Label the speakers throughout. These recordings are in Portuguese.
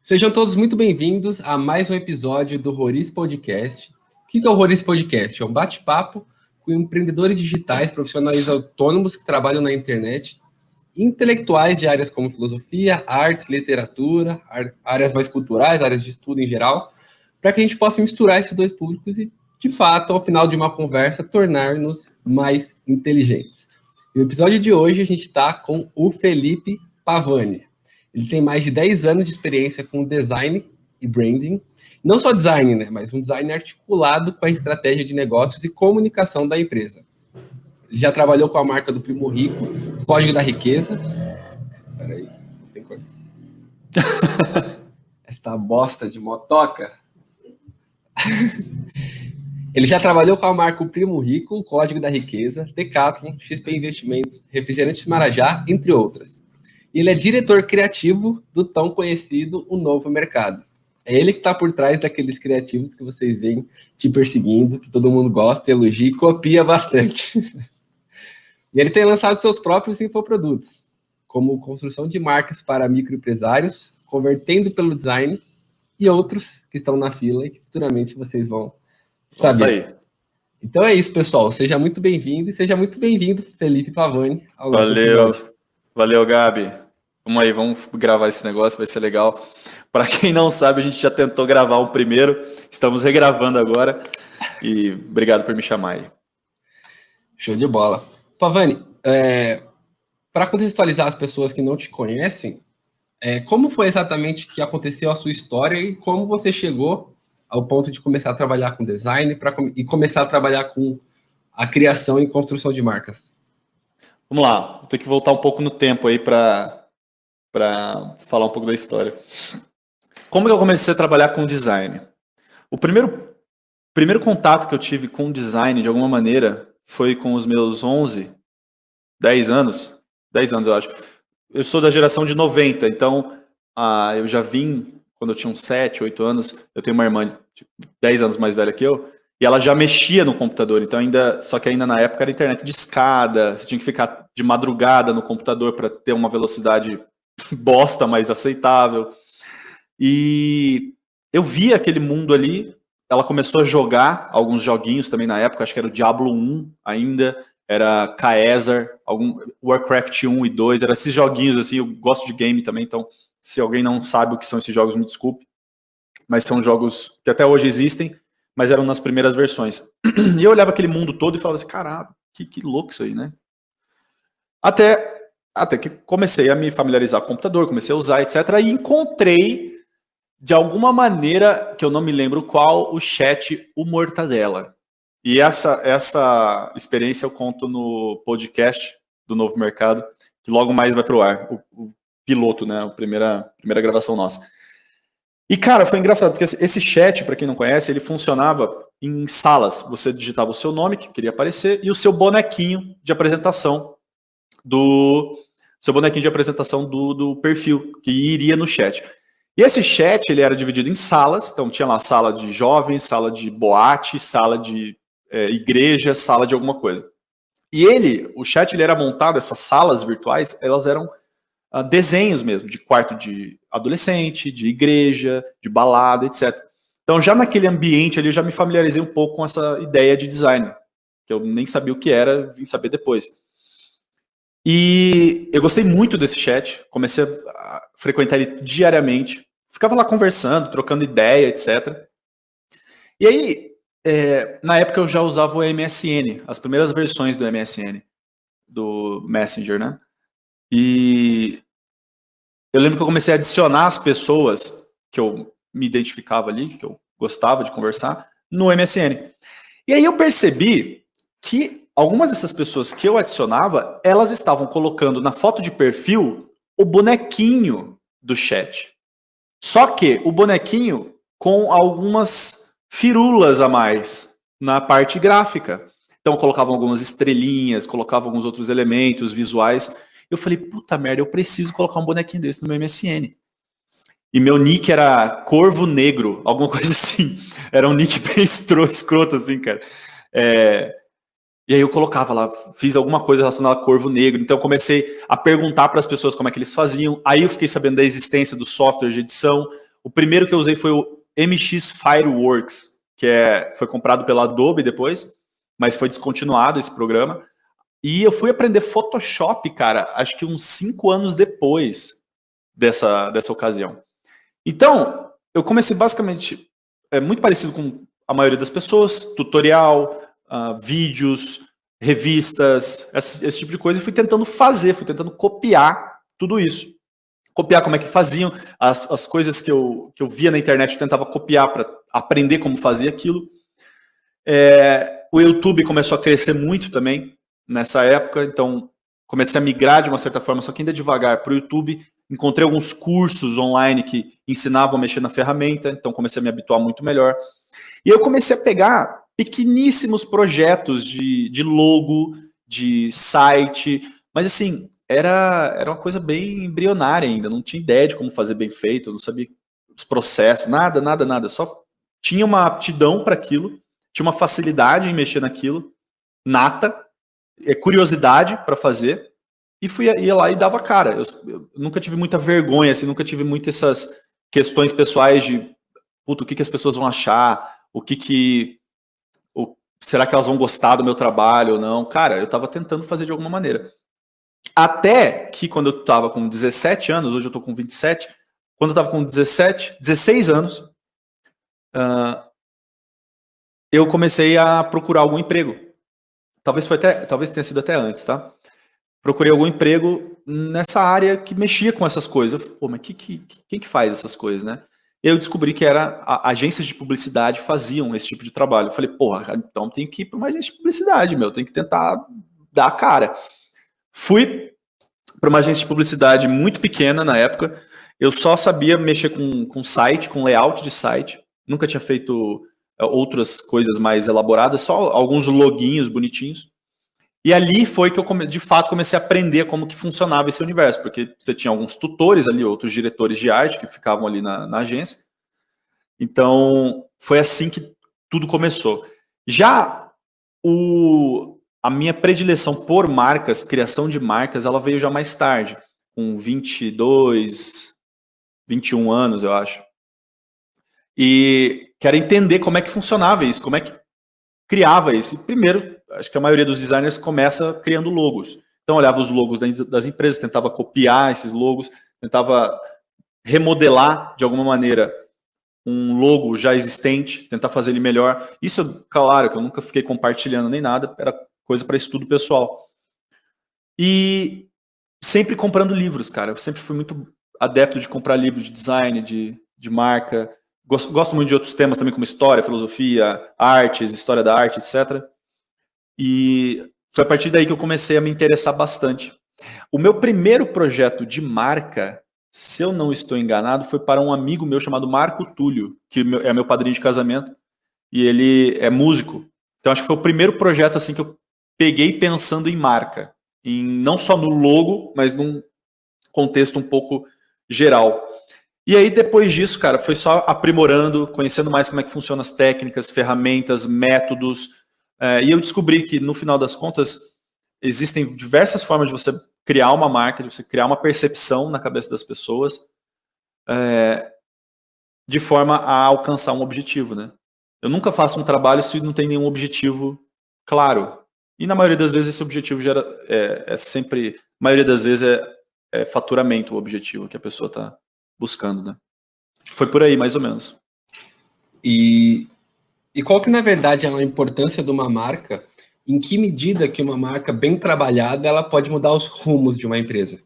Speaker 1: Sejam todos muito bem-vindos a mais um episódio do Roriz Podcast. O que é o Roriz Podcast? É um bate-papo com empreendedores digitais, profissionais autônomos que trabalham na internet, intelectuais de áreas como filosofia, artes, literatura, áreas mais culturais, áreas de estudo em geral, para que a gente possa misturar esses dois públicos e, de fato, ao final de uma conversa, tornar-nos mais inteligentes. No episódio de hoje, a gente está com o Felipe Pavani. Ele tem mais de 10 anos de experiência com design e branding. Não só design, né, mas um design articulado com a estratégia de negócios e comunicação da empresa. Ele já trabalhou com a marca do Primo Rico, Código da Riqueza. Peraí, não tem coisa. Esta bosta de motoca. Ele já trabalhou com a marca o Primo Rico, o Código da Riqueza, Decathlon, XP Investimentos, Refrigerantes Marajá, entre outras. Ele é diretor criativo do tão conhecido O Novo Mercado. É ele que está por trás daqueles criativos que vocês veem te perseguindo, que todo mundo gosta, elogia e copia bastante. E ele tem lançado seus próprios infoprodutos, como construção de marcas para microempresários, convertendo pelo design, e outros que estão na fila e que futuramente vocês vão saber. Então é isso, pessoal. Seja muito bem-vindo e seja muito bem-vindo, Felipe Pavani.
Speaker 2: Valeu, Gabi. Vamos aí, vamos gravar esse negócio, vai ser legal. Para quem não sabe, a gente já tentou gravar um primeiro, estamos regravando agora. E obrigado por me chamar aí.
Speaker 1: Show de bola. Pavani, para contextualizar as pessoas que não te conhecem, como foi exatamente que aconteceu a sua história e como você chegou ao ponto de começar a trabalhar com design e começar a trabalhar com a criação e construção de marcas?
Speaker 2: Vamos lá, vou ter que voltar um pouco no tempo aí para falar um pouco da história. Como que eu comecei a trabalhar com design? O primeiro contato que eu tive com design, de alguma maneira, foi com os meus 10 anos eu acho. Eu sou da geração de 90, então eu já vim quando eu tinha uns 7, 8 anos. Eu tenho uma irmã de 10 anos mais velha que eu, e ela já mexia no computador, então só que ainda na época era internet de escada, você tinha que ficar de madrugada no computador para ter uma velocidade bosta, mas aceitável. E eu vi aquele mundo ali. Ela começou a jogar alguns joguinhos também na época, acho que era o Diablo 1 ainda, era Caesar, Warcraft 1 e 2, eram esses joguinhos assim. Eu gosto de game também, então se alguém não sabe o que são esses jogos, me desculpe, mas são jogos que até hoje existem, mas eram nas primeiras versões. E eu olhava aquele mundo todo e falava assim, caralho, que louco isso aí, né? Até que comecei a me familiarizar com o computador, comecei a usar, etc. E encontrei, de alguma maneira, que eu não me lembro qual, o chat O Mortadela. E essa experiência eu conto no podcast do Novo Mercado, que logo mais vai pro ar, o piloto, né? A primeira gravação nossa. E, cara, foi engraçado, porque esse chat, para quem não conhece, ele funcionava em salas. Você digitava o seu nome, que queria aparecer, e o seu bonequinho de apresentação do perfil, que iria no chat. E esse chat, ele era dividido em salas, então tinha lá sala de jovens, sala de boate, sala de igreja, sala de alguma coisa. E o chat, ele era montado, essas salas virtuais, elas eram desenhos mesmo, de quarto de adolescente, de igreja, de balada, etc. Então já naquele ambiente ali, eu já me familiarizei um pouco com essa ideia de design, que eu nem sabia o que era, vim saber depois. E eu gostei muito desse chat, comecei a frequentar ele diariamente, ficava lá conversando, trocando ideia, etc. E aí, na época eu já usava o MSN, as primeiras versões do MSN, do Messenger, né? E eu lembro que eu comecei a adicionar as pessoas que eu me identificava ali, que eu gostava de conversar, no MSN. E aí eu percebi que algumas dessas pessoas que eu adicionava, elas estavam colocando na foto de perfil o bonequinho do chat. Só que o bonequinho com algumas firulas a mais na parte gráfica. Então colocavam algumas estrelinhas, colocavam alguns outros elementos visuais. Eu falei, puta merda, eu preciso colocar um bonequinho desse no meu MSN. E meu nick era Corvo Negro, alguma coisa assim. Era um nick bem escroto assim, cara. E aí eu colocava lá, fiz alguma coisa relacionada a Corvo Negro. Então eu comecei a perguntar para as pessoas como é que eles faziam. Aí eu fiquei sabendo da existência do software de edição. O primeiro que eu usei foi o MX Fireworks, que foi comprado pela Adobe depois, mas foi descontinuado esse programa. E eu fui aprender Photoshop, cara, acho que uns 5 anos depois dessa ocasião. Então, eu comecei basicamente muito parecido com a maioria das pessoas, tutorial, vídeos, revistas, esse tipo de coisa, e fui tentando copiar tudo isso. Copiar como é que faziam, as coisas que eu via na internet, eu tentava copiar para aprender como fazia aquilo. O YouTube começou a crescer muito também nessa época, então comecei a migrar de uma certa forma, só que ainda devagar, para o YouTube. Encontrei alguns cursos online que ensinavam a mexer na ferramenta, então comecei a me habituar muito melhor. E eu comecei a pegar pequeníssimos projetos de logo, de site, mas assim, era uma coisa bem embrionária ainda, não tinha ideia de como fazer bem feito, não sabia os processos, nada. Só tinha uma aptidão para aquilo, tinha uma facilidade em mexer naquilo, nata, curiosidade para fazer, e ia lá e dava cara. Eu nunca tive muita vergonha, assim, nunca tive muitas essas questões pessoais de puta, o que as pessoas vão achar, será que elas vão gostar do meu trabalho ou não. Cara, eu tava tentando fazer de alguma maneira. Até que quando eu tava com 17 anos, hoje eu tô com 27, quando eu tava com 16 anos, eu comecei a procurar algum emprego. Talvez tenha sido até antes, tá? Procurei algum emprego nessa área que mexia com essas coisas. Pô, mas quem que faz essas coisas, né? Eu descobri que agências de publicidade faziam esse tipo de trabalho. Eu falei, porra, então tem que ir para uma agência de publicidade, tem que tentar dar a cara. Fui para uma agência de publicidade muito pequena na época. Eu só sabia mexer com site, com layout de site. Nunca tinha feito outras coisas mais elaboradas, só alguns loginhos bonitinhos. E ali foi que eu, de fato, comecei a aprender como que funcionava esse universo, porque você tinha alguns tutores ali, outros diretores de arte que ficavam ali na agência. Então, foi assim que tudo começou. Já a minha predileção por marcas, criação de marcas, ela veio já mais tarde, com 22, 21 anos, eu acho. E quero entender como é que funcionava isso, como é que criava isso. E primeiro, acho que a maioria dos designers começa criando logos. Então, olhava os logos das empresas, tentava copiar esses logos, tentava remodelar de alguma maneira um logo já existente, tentar fazer ele melhor. Isso, claro, que eu nunca fiquei compartilhando nem nada, era coisa para estudo pessoal. E sempre comprando livros, cara. Eu sempre fui muito adepto de comprar livros de design, de marca. Gosto muito de outros temas também, como história, filosofia, artes, história da arte, etc. E foi a partir daí que eu comecei a me interessar bastante. O meu primeiro projeto de marca, se eu não estou enganado, foi para um amigo meu chamado Marco Túlio, que é meu padrinho de casamento, e ele é músico. Então acho que foi o primeiro projeto assim que eu peguei pensando em marca, não só no logo, mas num contexto um pouco geral. E aí depois disso, cara, foi só aprimorando, conhecendo mais como é que funcionam as técnicas, ferramentas, métodos, e eu descobri que no final das contas existem diversas formas de você criar uma marca, de você criar uma percepção na cabeça das pessoas, de forma a alcançar um objetivo, né? Eu nunca faço um trabalho se não tem nenhum objetivo claro. E na maioria das vezes esse objetivo sempre, a maioria das vezes é faturamento o objetivo que a pessoa está buscando, né? Foi por aí, mais ou menos.
Speaker 1: E qual que, na verdade, é a importância de uma marca? Em que medida que uma marca bem trabalhada ela pode mudar os rumos de uma empresa?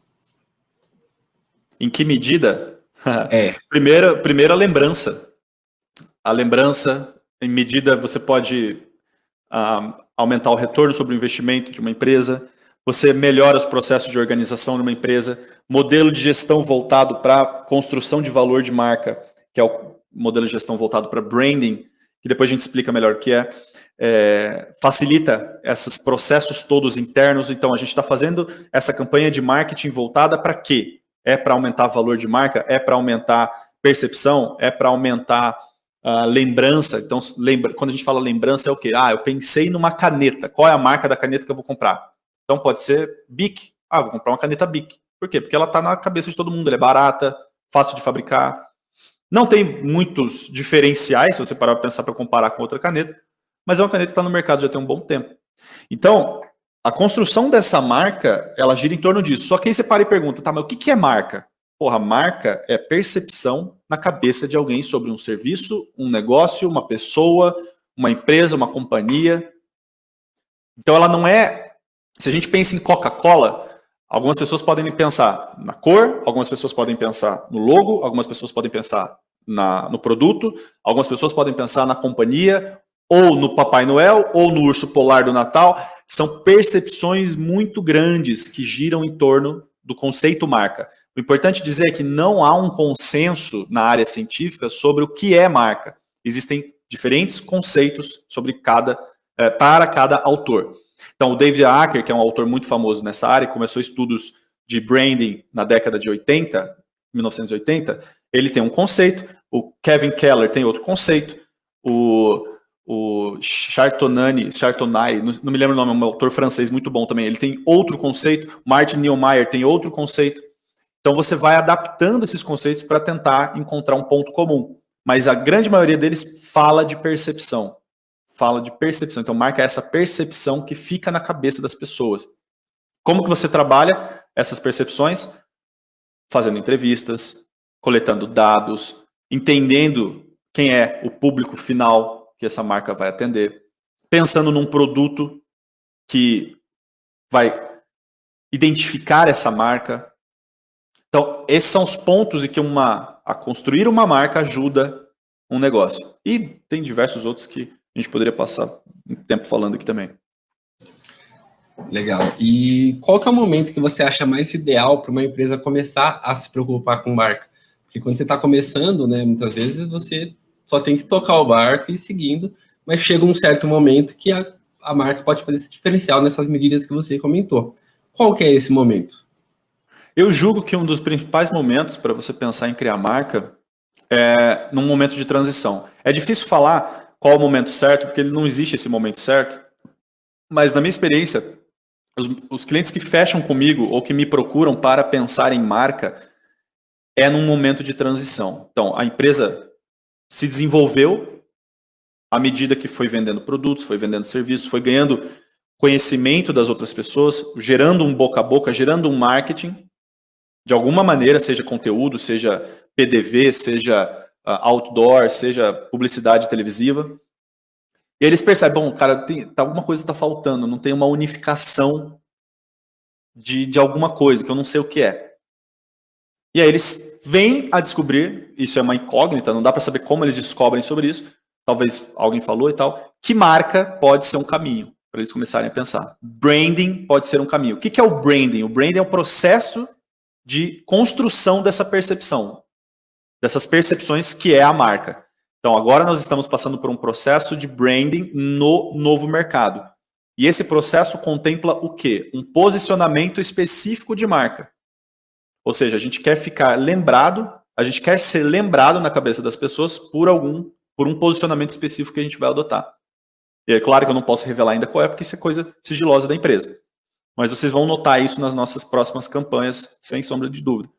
Speaker 2: Em que medida? Primeiro a lembrança. A lembrança, em medida, você pode aumentar o retorno sobre o investimento de uma empresa, você melhora os processos de organização de uma empresa, modelo de gestão voltado para construção de valor de marca, que é o modelo de gestão voltado para branding, que depois a gente explica melhor o que facilita esses processos todos internos. Então, a gente está fazendo essa campanha de marketing voltada para quê? É para aumentar valor de marca? É para aumentar percepção? É para aumentar lembrança? Então, quando a gente fala lembrança, é o quê? Eu pensei numa caneta. Qual é a marca da caneta que eu vou comprar? Então, pode ser Bic. Vou comprar uma caneta Bic. Por quê? Porque ela está na cabeça de todo mundo. Ela é barata, fácil de fabricar. Não tem muitos diferenciais, se você parar para pensar para comparar com outra caneta, mas é uma caneta que está no mercado já tem um bom tempo. Então, a construção dessa marca, ela gira em torno disso. Só que aí você para e pergunta, tá, mas o que é marca? Porra, marca é percepção na cabeça de alguém sobre um serviço, um negócio, uma pessoa, uma empresa, uma companhia. Então ela não é... Se a gente pensa em Coca-Cola, algumas pessoas podem pensar na cor, algumas pessoas podem pensar no logo, algumas pessoas podem pensar no produto, algumas pessoas podem pensar na companhia, ou no Papai Noel, ou no urso polar do Natal. São percepções muito grandes que giram em torno do conceito marca. O importante dizer é que não há um consenso na área científica sobre o que é marca. Existem diferentes conceitos para cada autor. Então, o David Acker, que é um autor muito famoso nessa área, começou estudos de branding na década de 80, 1980, ele tem um conceito, o Kevin Keller tem outro conceito, o Chartonay, não me lembro o nome, é um autor francês muito bom também, ele tem outro conceito, Martin Neumeyer tem outro conceito. Então você vai adaptando esses conceitos para tentar encontrar um ponto comum. Mas a grande maioria deles fala de percepção. Fala de percepção. Então marca essa percepção que fica na cabeça das pessoas. Como que você trabalha essas percepções? Fazendo entrevistas, coletando dados, entendendo quem é o público final que essa marca vai atender, pensando num produto que vai identificar essa marca. Então, esses são os pontos em que a construir uma marca ajuda um negócio. E tem diversos outros que a gente poderia passar muito tempo falando aqui também.
Speaker 1: Legal. E qual que é o momento que você acha mais ideal para uma empresa começar a se preocupar com marca? Porque quando você está começando, né, muitas vezes você só tem que tocar o barco e ir seguindo, mas chega um certo momento que a marca pode fazer esse diferencial nessas medidas que você comentou. Qual que é esse momento?
Speaker 2: Eu julgo que um dos principais momentos para você pensar em criar marca é num momento de transição. É difícil falar qual é o momento certo, porque não existe esse momento certo, mas na minha experiência, os clientes que fecham comigo ou que me procuram para pensar em marca é num momento de transição. Então, a empresa se desenvolveu à medida que foi vendendo produtos, foi vendendo serviços, foi ganhando conhecimento das outras pessoas, gerando um boca a boca, gerando um marketing, de alguma maneira, seja conteúdo, seja PDV, seja outdoor, seja publicidade televisiva. E eles percebem, bom, cara, alguma coisa está faltando, não tem uma unificação de alguma coisa, que eu não sei o que é. E aí eles vêm a descobrir, isso é uma incógnita, não dá para saber como eles descobrem sobre isso, talvez alguém falou e tal, que marca pode ser um caminho, para eles começarem a pensar. Branding pode ser um caminho. O que é o branding? O branding é o processo de construção dessa percepção, dessas percepções que é a marca. Então agora nós estamos passando por um processo de branding no novo mercado. E esse processo contempla o quê? Um posicionamento específico de marca. Ou seja, a gente quer ficar lembrado, a gente quer ser lembrado na cabeça das pessoas por um posicionamento específico que a gente vai adotar. E é claro que eu não posso revelar ainda qual é, porque isso é coisa sigilosa da empresa. Mas vocês vão notar isso nas nossas próximas campanhas, sem sombra de dúvida.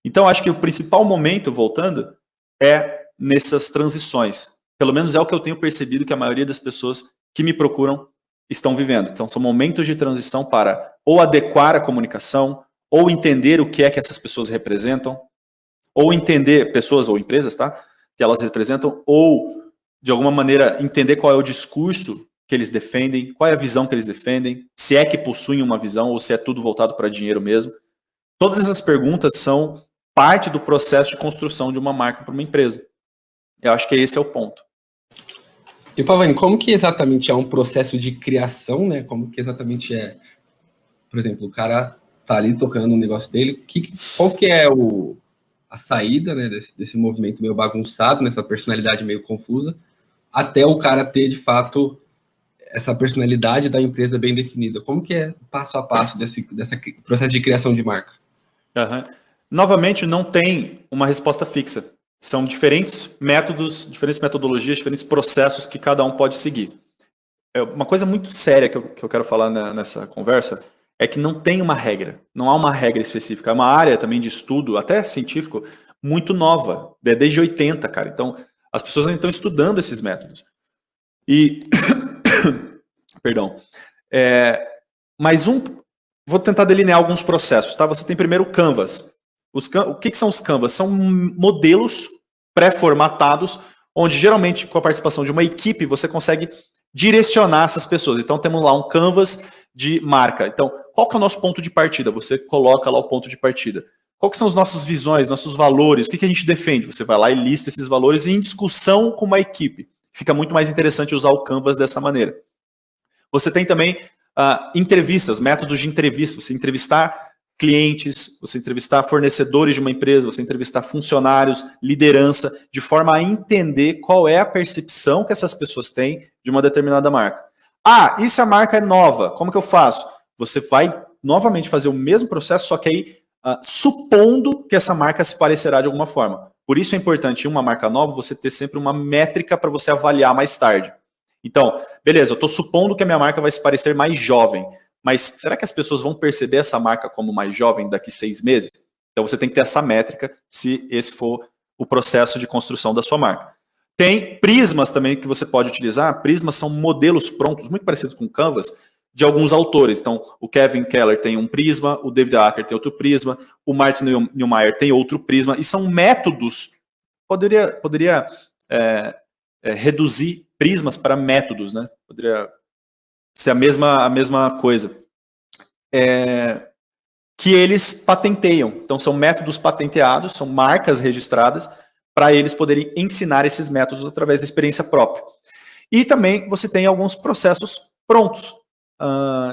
Speaker 2: Então, acho que o principal momento, voltando, é nessas transições. Pelo menos é o que eu tenho percebido que a maioria das pessoas que me procuram estão vivendo. Então, são momentos de transição para ou adequar a comunicação, ou entender o que é que essas pessoas representam, ou entender pessoas ou empresas, tá? Que elas representam, ou de alguma maneira entender qual é o discurso que eles defendem, qual é a visão que eles defendem, se é que possuem uma visão ou se é tudo voltado para dinheiro mesmo. Todas essas perguntas são parte do processo de construção de uma marca para uma empresa. Eu acho que esse é o ponto.
Speaker 1: E, Pavani, como que exatamente é um processo de criação, né? Como que exatamente é, por exemplo, o cara tá ali tocando um negócio dele, qual que é a saída, né, desse movimento meio bagunçado, nessa personalidade meio confusa, até o cara ter, de fato, essa personalidade da empresa bem definida? Como que é passo a passo desse processo de criação de marca?
Speaker 2: Uhum. Novamente, não tem uma resposta fixa. São diferentes métodos, diferentes metodologias, diferentes processos que cada um pode seguir. Uma coisa muito séria que eu quero falar nessa conversa é que não tem uma regra. Não há uma regra específica. É uma área também de estudo, até científico, muito nova, desde 80, cara. Então, as pessoas ainda estão estudando esses métodos. E, perdão, vou tentar delinear alguns processos, tá? Você tem primeiro o Canvas. O que são os Canvas? São modelos pré-formatados, onde geralmente com a participação de uma equipe você consegue direcionar essas pessoas. Então temos lá um Canvas de marca. Então, qual que é o nosso ponto de partida? Você coloca lá o ponto de partida. Qual que são as nossas visões, nossos valores? O que a gente defende? Você vai lá e lista esses valores em discussão com uma equipe. Fica muito mais interessante usar o Canvas dessa maneira. Você tem também entrevistas, métodos de entrevista. Você entrevistar clientes, você entrevistar fornecedores de uma empresa, você entrevistar funcionários, liderança, de forma a entender qual é a percepção que essas pessoas têm de uma determinada marca. E se a marca é nova, como que eu faço? Você vai novamente fazer o mesmo processo, só que aí supondo que essa marca se parecerá de alguma forma. Por isso é importante, em uma marca nova, você ter sempre uma métrica para você avaliar mais tarde. Então, beleza, eu estou supondo que a minha marca vai se parecer mais jovem, mas será que as pessoas vão perceber essa marca como mais jovem daqui 6 meses? Então você tem que ter essa métrica, se esse for o processo de construção da sua marca. Tem prismas também que você pode utilizar. Prismas são modelos prontos, muito parecidos com Canvas, de alguns autores. Então, o Kevin Keller tem um prisma, o David Acker tem outro prisma, o Martin Neumeyer tem outro prisma, e são métodos. Poderia reduzir prismas para métodos, né? Poderia ser a mesma coisa. Que eles patenteiam. Então, são métodos patenteados, são marcas registradas, para eles poderem ensinar esses métodos através da experiência própria. E também você tem alguns processos prontos.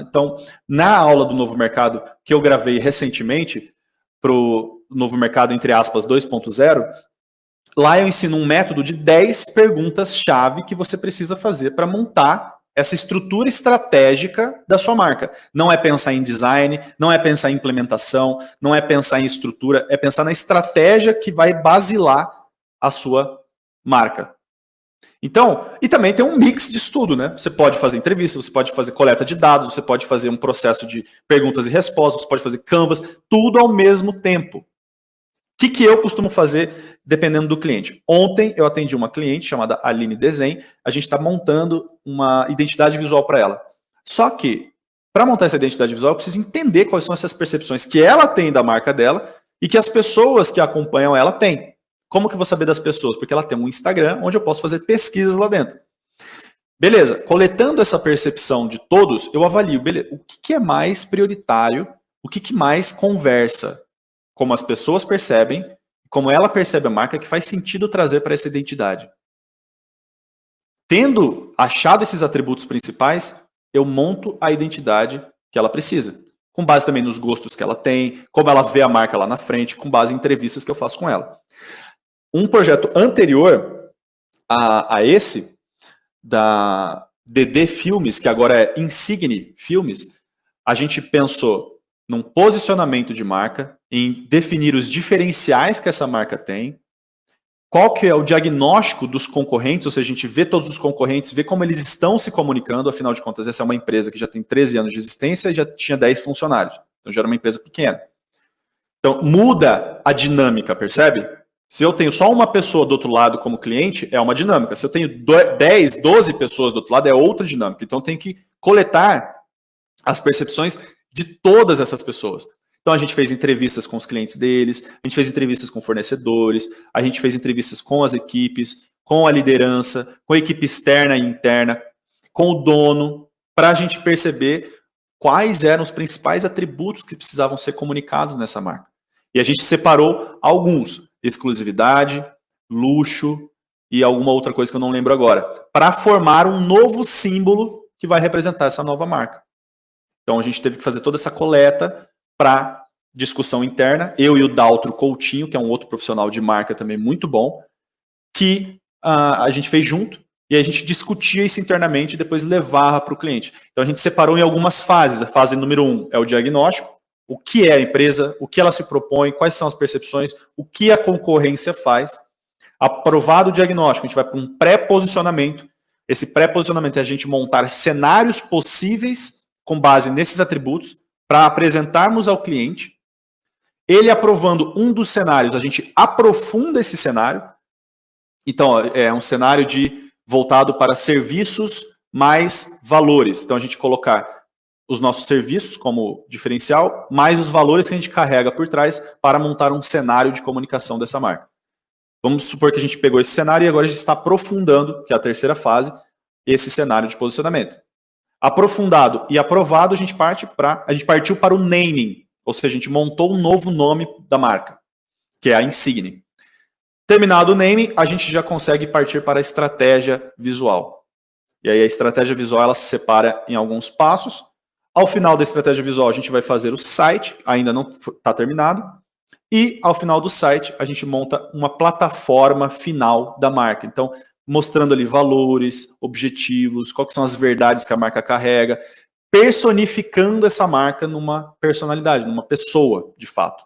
Speaker 2: Então, na aula do Novo Mercado, que eu gravei recentemente, para o Novo Mercado, entre aspas, 2.0, lá eu ensino um método de 10 perguntas-chave que você precisa fazer para montar essa estrutura estratégica da sua marca. Não é pensar em design, não é pensar em implementação, não é pensar em estrutura, é pensar na estratégia que vai basilar a sua marca. Então, e também tem um mix de estudo, né? Você pode fazer entrevista, você pode fazer coleta de dados, você pode fazer um processo de perguntas e respostas, você pode fazer Canvas, tudo ao mesmo tempo. O que eu costumo fazer dependendo do cliente? Ontem eu atendi uma cliente chamada Aline Desenho, a gente está montando uma identidade visual para ela. Só que, para montar essa identidade visual, eu preciso entender quais são essas percepções que ela tem da marca dela e que as pessoas que acompanham ela têm. Como que eu vou saber das pessoas? Porque ela tem um Instagram onde eu posso fazer pesquisas lá dentro. Beleza, coletando essa percepção de todos, eu avalio, beleza, o que é mais prioritário, o que mais conversa, como as pessoas percebem, como ela percebe a marca, que faz sentido trazer para essa identidade. Tendo achado esses atributos principais, eu monto a identidade que ela precisa. Com base também nos gostos que ela tem, como ela vê a marca lá na frente, com base em entrevistas que eu faço com ela. Um projeto anterior a esse, da DD Filmes, que agora é Insigne Filmes, a gente pensou num posicionamento de marca, em definir os diferenciais que essa marca tem, qual que é o diagnóstico dos concorrentes, ou seja, a gente vê todos os concorrentes, vê como eles estão se comunicando, afinal de contas, essa é uma empresa que já tem 13 anos de existência e já tinha 10 funcionários, então já era uma empresa pequena. Então, muda a dinâmica, percebe? Se eu tenho só uma pessoa do outro lado como cliente, é uma dinâmica. Se eu tenho 10, 12 pessoas do outro lado, é outra dinâmica. Então, eu tenho que coletar as percepções de todas essas pessoas. Então, a gente fez entrevistas com os clientes deles, a gente fez entrevistas com fornecedores, a gente fez entrevistas com as equipes, com a liderança, com a equipe externa e interna, com o dono, para a gente perceber quais eram os principais atributos que precisavam ser comunicados nessa marca. E a gente separou alguns: exclusividade, luxo e alguma outra coisa que eu não lembro agora, para formar um novo símbolo que vai representar essa nova marca. Então a gente teve que fazer toda essa coleta para discussão interna, eu e o Daltro Coutinho, que é um outro profissional de marca também muito bom, que a gente fez junto, e a gente discutia isso internamente e depois levava para o cliente. Então a gente separou em algumas fases. A fase número 1 é o diagnóstico, o que é a empresa, o que ela se propõe, quais são as percepções, o que a concorrência faz. Aprovado o diagnóstico, a gente vai para um pré-posicionamento. Esse pré-posicionamento é a gente montar cenários possíveis com base nesses atributos para apresentarmos ao cliente. Ele aprovando um dos cenários, a gente aprofunda esse cenário. Então, é um cenário voltado para serviços mais valores. Então, a gente colocar os nossos serviços como diferencial, mais os valores que a gente carrega por trás para montar um cenário de comunicação dessa marca. Vamos supor que a gente pegou esse cenário e agora a gente está aprofundando, que é a terceira fase, esse cenário de posicionamento. Aprofundado e aprovado, a gente partiu para o naming, ou seja, a gente montou um novo nome da marca, que é a Insigne. Terminado o naming, a gente já consegue partir para a estratégia visual. E aí a estratégia visual ela se separa em alguns passos. Ao final da estratégia visual, a gente vai fazer o site, ainda não está terminado. E ao final do site, a gente monta uma plataforma final da marca. Então, mostrando ali valores, objetivos, quais são as verdades que a marca carrega, personificando essa marca numa personalidade, numa pessoa, de fato.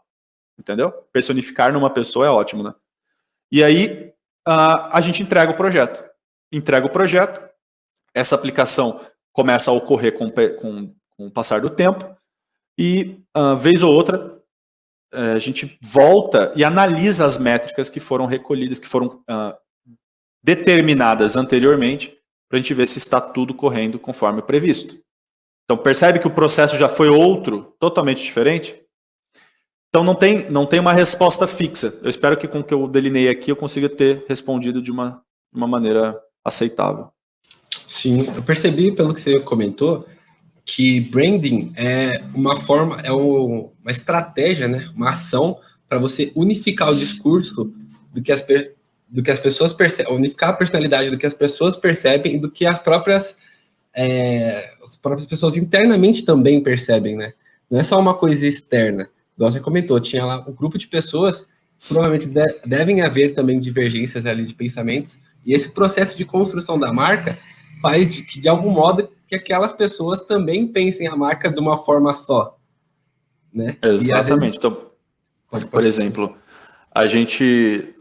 Speaker 2: Entendeu? Personificar numa pessoa é ótimo, né? E aí, a gente entrega o projeto. Entrega o projeto, essa aplicação começa a ocorrer com o passar do tempo, e, vez ou outra, a gente volta e analisa as métricas que foram recolhidas, que foram determinadas anteriormente, para a gente ver se está tudo correndo conforme previsto. Então, percebe que o processo já foi outro, totalmente diferente? Então, não tem uma resposta fixa. Eu espero que com o que eu delineei aqui, eu consiga ter respondido de uma maneira aceitável.
Speaker 1: Sim, eu percebi, pelo que você comentou, que branding é uma forma, uma estratégia, né? Uma ação para você unificar o discurso do que as pessoas percebem, unificar a personalidade do que as pessoas percebem e do que as próprias pessoas internamente também percebem, né? Não é só uma coisa externa. Igual você comentou, tinha lá um grupo de pessoas, provavelmente devem haver também divergências ali de pensamentos, e esse processo de construção da marca faz de algum modo que aquelas pessoas também pensem a marca de uma forma só, né?
Speaker 2: Exatamente. Então, por exemplo, a gente,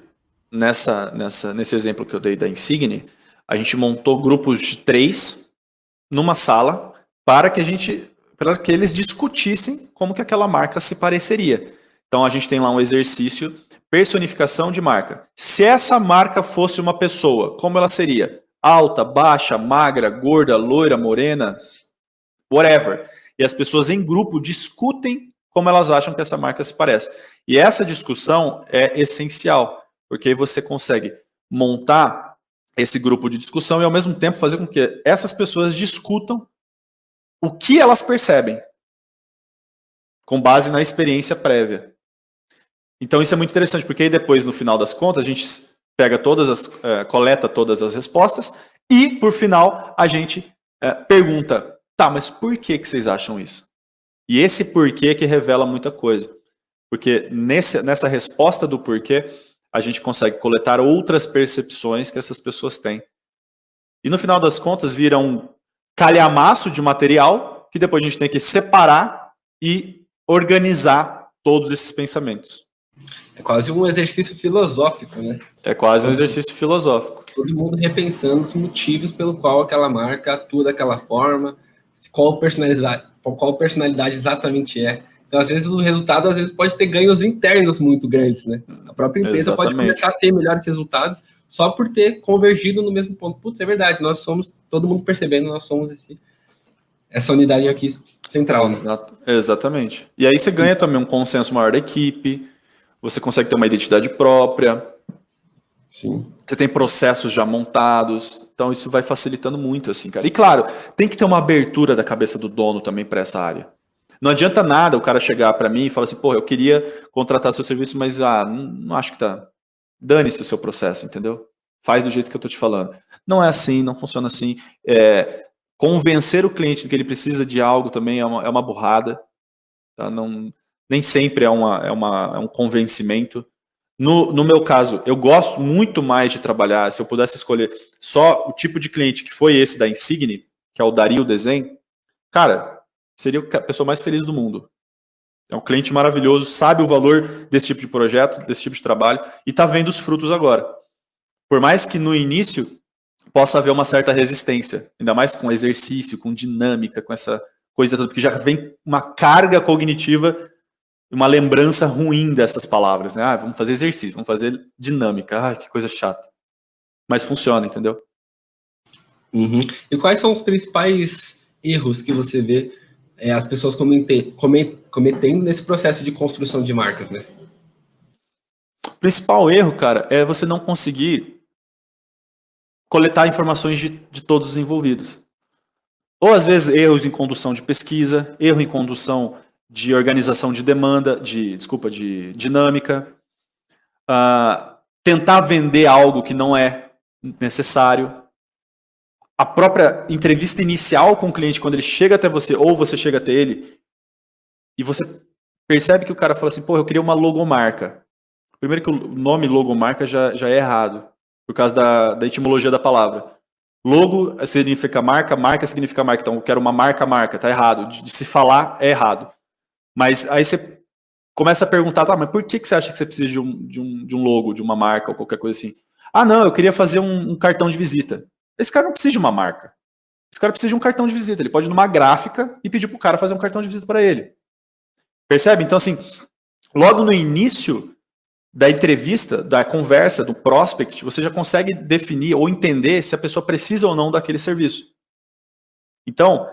Speaker 2: nesse exemplo que eu dei da Insigne, a gente montou grupos de 3 numa sala para que eles discutissem como que aquela marca se pareceria. Então a gente tem lá um exercício, personificação de marca. Se essa marca fosse uma pessoa, como ela seria? Alta, baixa, magra, gorda, loira, morena, whatever. E as pessoas em grupo discutem como elas acham que essa marca se parece. E essa discussão é essencial, porque aí você consegue montar esse grupo de discussão e ao mesmo tempo fazer com que essas pessoas discutam o que elas percebem, com base na experiência prévia. Então isso é muito interessante, porque aí depois, no final das contas, a gente pega coleta todas as respostas e, por final, a gente pergunta, tá, mas por que vocês acham isso? E esse porquê que revela muita coisa. Porque nessa resposta do porquê, a gente consegue coletar outras percepções que essas pessoas têm. E no final das contas, vira um calhamaço de material que depois a gente tem que separar e organizar todos esses pensamentos.
Speaker 1: É quase um exercício filosófico, né?
Speaker 2: É quase um exercício filosófico.
Speaker 1: Todo mundo repensando os motivos pelo qual aquela marca atua daquela forma, qual personalidade exatamente é. Então, às vezes, o resultado pode ter ganhos internos muito grandes, né? A própria empresa Exatamente. Pode começar a ter melhores resultados só por ter convergido no mesmo ponto. Putz, é verdade, nós somos, todo mundo percebendo, nós somos essa unidade aqui central. Né?
Speaker 2: Exatamente. E aí você ganha também um consenso maior da equipe, você consegue ter uma identidade própria.
Speaker 1: Sim.
Speaker 2: Você tem processos já montados, então isso vai facilitando muito, assim, cara. E claro, tem que ter uma abertura da cabeça do dono também para essa área. Não adianta nada o cara chegar para mim e falar assim, pô, eu queria contratar seu serviço, mas não acho que tá. Dane-se o seu processo, entendeu? Faz do jeito que eu tô te falando. Não é assim, não funciona assim. Convencer o cliente de que ele precisa de algo também é uma burrada. Tá? Nem sempre é um convencimento. No meu caso, eu gosto muito mais de trabalhar, se eu pudesse escolher só o tipo de cliente que foi esse da Insigne, que é o Dario Design, cara, seria a pessoa mais feliz do mundo. É um cliente maravilhoso, sabe o valor desse tipo de projeto, desse tipo de trabalho, e está vendo os frutos agora. Por mais que no início possa haver uma certa resistência, ainda mais com exercício, com dinâmica, com essa coisa toda, porque já vem uma carga cognitiva uma lembrança ruim dessas palavras, né? Ah, vamos fazer exercício, vamos fazer dinâmica. Ah, que coisa chata. Mas funciona, entendeu?
Speaker 1: Uhum. E quais são os principais erros que você vê as pessoas cometendo nesse processo de construção de marcas, né?
Speaker 2: O principal erro, cara, é você não conseguir coletar informações de todos os envolvidos. Ou às vezes erros em condução de pesquisa, erro em condução de organização de demanda, de dinâmica, tentar vender algo que não é necessário. A própria entrevista inicial com o cliente, quando ele chega até você, ou você chega até ele, e você percebe que o cara fala assim, pô, eu queria uma logomarca. Primeiro que o nome logomarca já é errado, por causa da etimologia da palavra. Logo significa marca, marca significa marca. Então, eu quero uma marca, tá errado. De se falar, é errado. Mas aí você começa a perguntar, tá, mas por que você acha que você precisa de um logo, de uma marca ou qualquer coisa assim? Ah, não, eu queria fazer um cartão de visita. Esse cara não precisa de uma marca. Esse cara precisa de um cartão de visita. Ele pode ir numa gráfica e pedir pro cara fazer um cartão de visita para ele. Percebe? Então, assim, logo no início da entrevista, da conversa, do prospect, você já consegue definir ou entender se a pessoa precisa ou não daquele serviço. Então,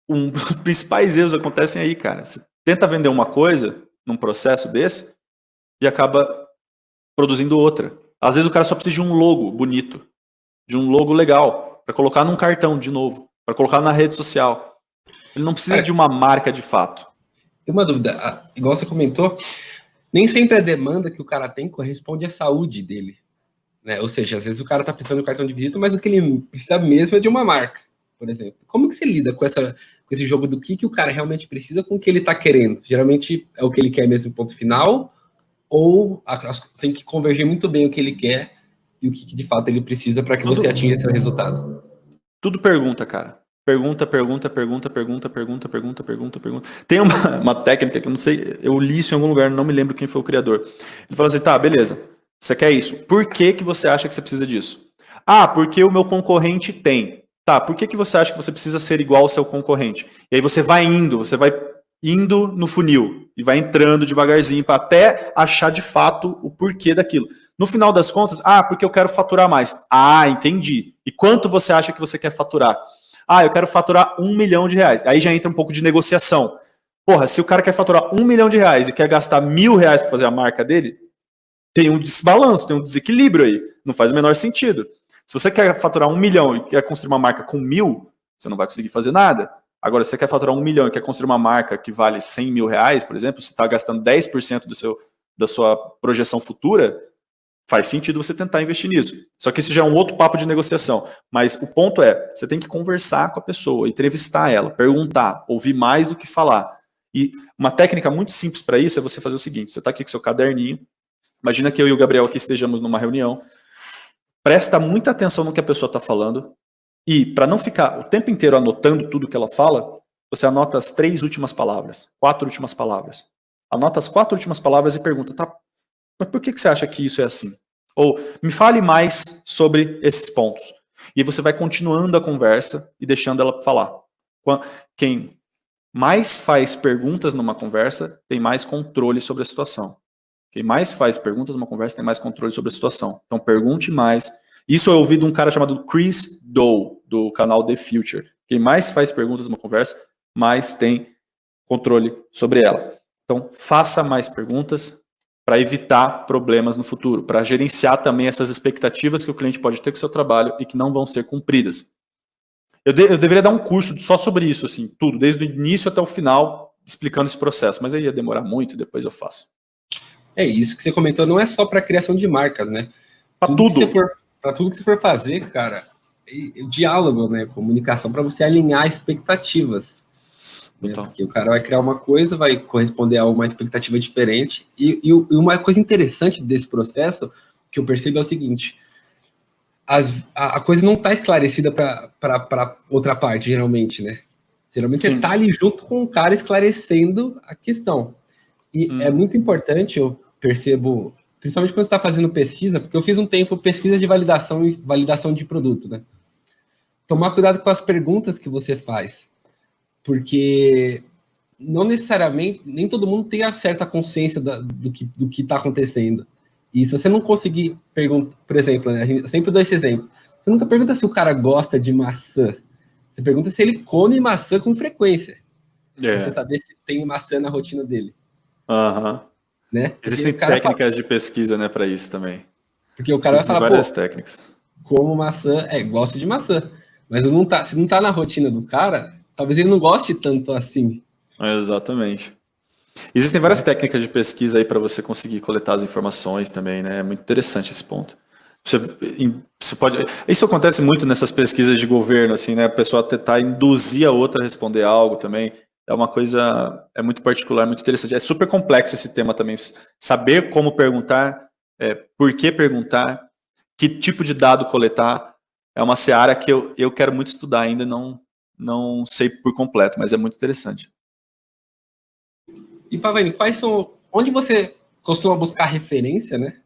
Speaker 2: os principais erros acontecem aí, cara. Você tenta vender uma coisa num processo desse e acaba produzindo outra. Às vezes o cara só precisa de um logo bonito, de um logo legal, para colocar num cartão de novo, para colocar na rede social. Ele não precisa de uma marca de fato.
Speaker 1: Tem uma dúvida, igual você comentou, nem sempre a demanda que o cara tem corresponde à saúde dele, né? Ou seja, às vezes o cara tá precisando de um cartão de visita, mas o que ele precisa mesmo é de uma marca, por exemplo. Como que você lida com esse jogo do que o cara realmente precisa com o que ele tá querendo? Geralmente é o que ele quer mesmo, ponto final, ou tem que converger muito bem o que ele quer e o que de fato ele precisa para que você atinja esse resultado?
Speaker 2: Tudo pergunta, cara. Pergunta. Tem uma técnica que eu não sei, eu li isso em algum lugar, não me lembro quem foi o criador. Ele fala assim, tá, beleza, você quer isso. Por que você acha que você precisa disso? Ah, porque o meu concorrente tem. Tá, por que você acha que você precisa ser igual ao seu concorrente? E aí você vai indo no funil e vai entrando devagarzinho para até achar de fato o porquê daquilo. No final das contas, porque eu quero faturar mais. Ah, entendi. E quanto você acha que você quer faturar? Ah, eu quero faturar R$1 milhão. Aí já entra um pouco de negociação. Porra, se o cara quer faturar R$1 milhão e quer gastar R$1.000 para fazer a marca dele, tem um desbalanço, tem um desequilíbrio aí. Não faz o menor sentido. Se você quer faturar 1 milhão e quer construir uma marca com 1.000, você não vai conseguir fazer nada. Agora, se você quer faturar 1 milhão e quer construir uma marca que vale R$100 mil, por exemplo, você está gastando 10% da sua projeção futura, faz sentido você tentar investir nisso. Só que isso já é um outro papo de negociação. Mas o ponto é, você tem que conversar com a pessoa, entrevistar ela, perguntar, ouvir mais do que falar. E uma técnica muito simples para isso é você fazer o seguinte, você está aqui com seu caderninho, imagina que eu e o Gabriel aqui estejamos numa reunião, presta muita atenção no que a pessoa está falando e, para não ficar o tempo inteiro anotando tudo que ela fala, você anota as 3 últimas palavras, 4 últimas palavras. Anota as 4 últimas palavras e pergunta, tá, mas por que você acha que isso é assim? Ou, me fale mais sobre esses pontos. E você vai continuando a conversa e deixando ela falar. Quem mais faz perguntas numa conversa tem mais controle sobre a situação. Quem mais faz perguntas numa conversa tem mais controle sobre a situação. Então, pergunte mais. Isso eu ouvi de um cara chamado Chris Do, do canal The Future. Quem mais faz perguntas numa conversa, mais tem controle sobre ela. Então, faça mais perguntas para evitar problemas no futuro, para gerenciar também essas expectativas que o cliente pode ter com o seu trabalho e que não vão ser cumpridas. Eu deveria dar um curso só sobre isso, assim, tudo, desde o início até o final, explicando esse processo, mas aí ia demorar muito, depois eu faço.
Speaker 1: É isso que você comentou, não é só para criação de marcas, né?
Speaker 2: Para tudo.
Speaker 1: Para tudo que você for fazer, cara, diálogo, né? Comunicação para você alinhar expectativas. Né? Porque o cara vai criar uma coisa, vai corresponder a uma expectativa diferente. E uma coisa interessante desse processo que eu percebo é o seguinte: a coisa não está esclarecida para outra parte, geralmente, né? Geralmente Sim. Você está ali junto com o cara esclarecendo a questão. E é muito importante, eu percebo, principalmente quando você está fazendo pesquisa, porque eu fiz um tempo pesquisa de validação e validação de produto, né? Tomar cuidado com as perguntas que você faz, porque não necessariamente, nem todo mundo tem a certa consciência do que está acontecendo. E se você não conseguir perguntar, por exemplo, né, a gente sempre dou esse exemplo, você nunca pergunta se o cara gosta de maçã, você pergunta se ele come maçã com frequência, para você saber se tem maçã na rotina dele, né? Porque
Speaker 2: Existem
Speaker 1: o cara fala,
Speaker 2: técnicas de pesquisa, né, para isso também.
Speaker 1: porque o cara vai
Speaker 2: Existem
Speaker 1: falar,
Speaker 2: várias
Speaker 1: pô,
Speaker 2: técnicas.
Speaker 1: como maçã, gosto de maçã, mas eu não tá, se não tá na rotina do cara, talvez ele não goste tanto assim,
Speaker 2: Exatamente. Existem várias
Speaker 1: né?
Speaker 2: técnicas de pesquisa aí para você conseguir coletar as informações também, né? É muito interessante esse ponto. Você, você pode, isso acontece muito nessas pesquisas de governo, assim, né? A pessoa tentar induzir a outra a responder algo também. É uma coisa, é muito particular, muito interessante. É super complexo esse tema também. Saber como perguntar, por que perguntar, que tipo de dado coletar, é uma seara que eu quero muito estudar ainda, não sei por completo, mas é muito interessante.
Speaker 1: E Pavani, onde você costuma buscar referência, né?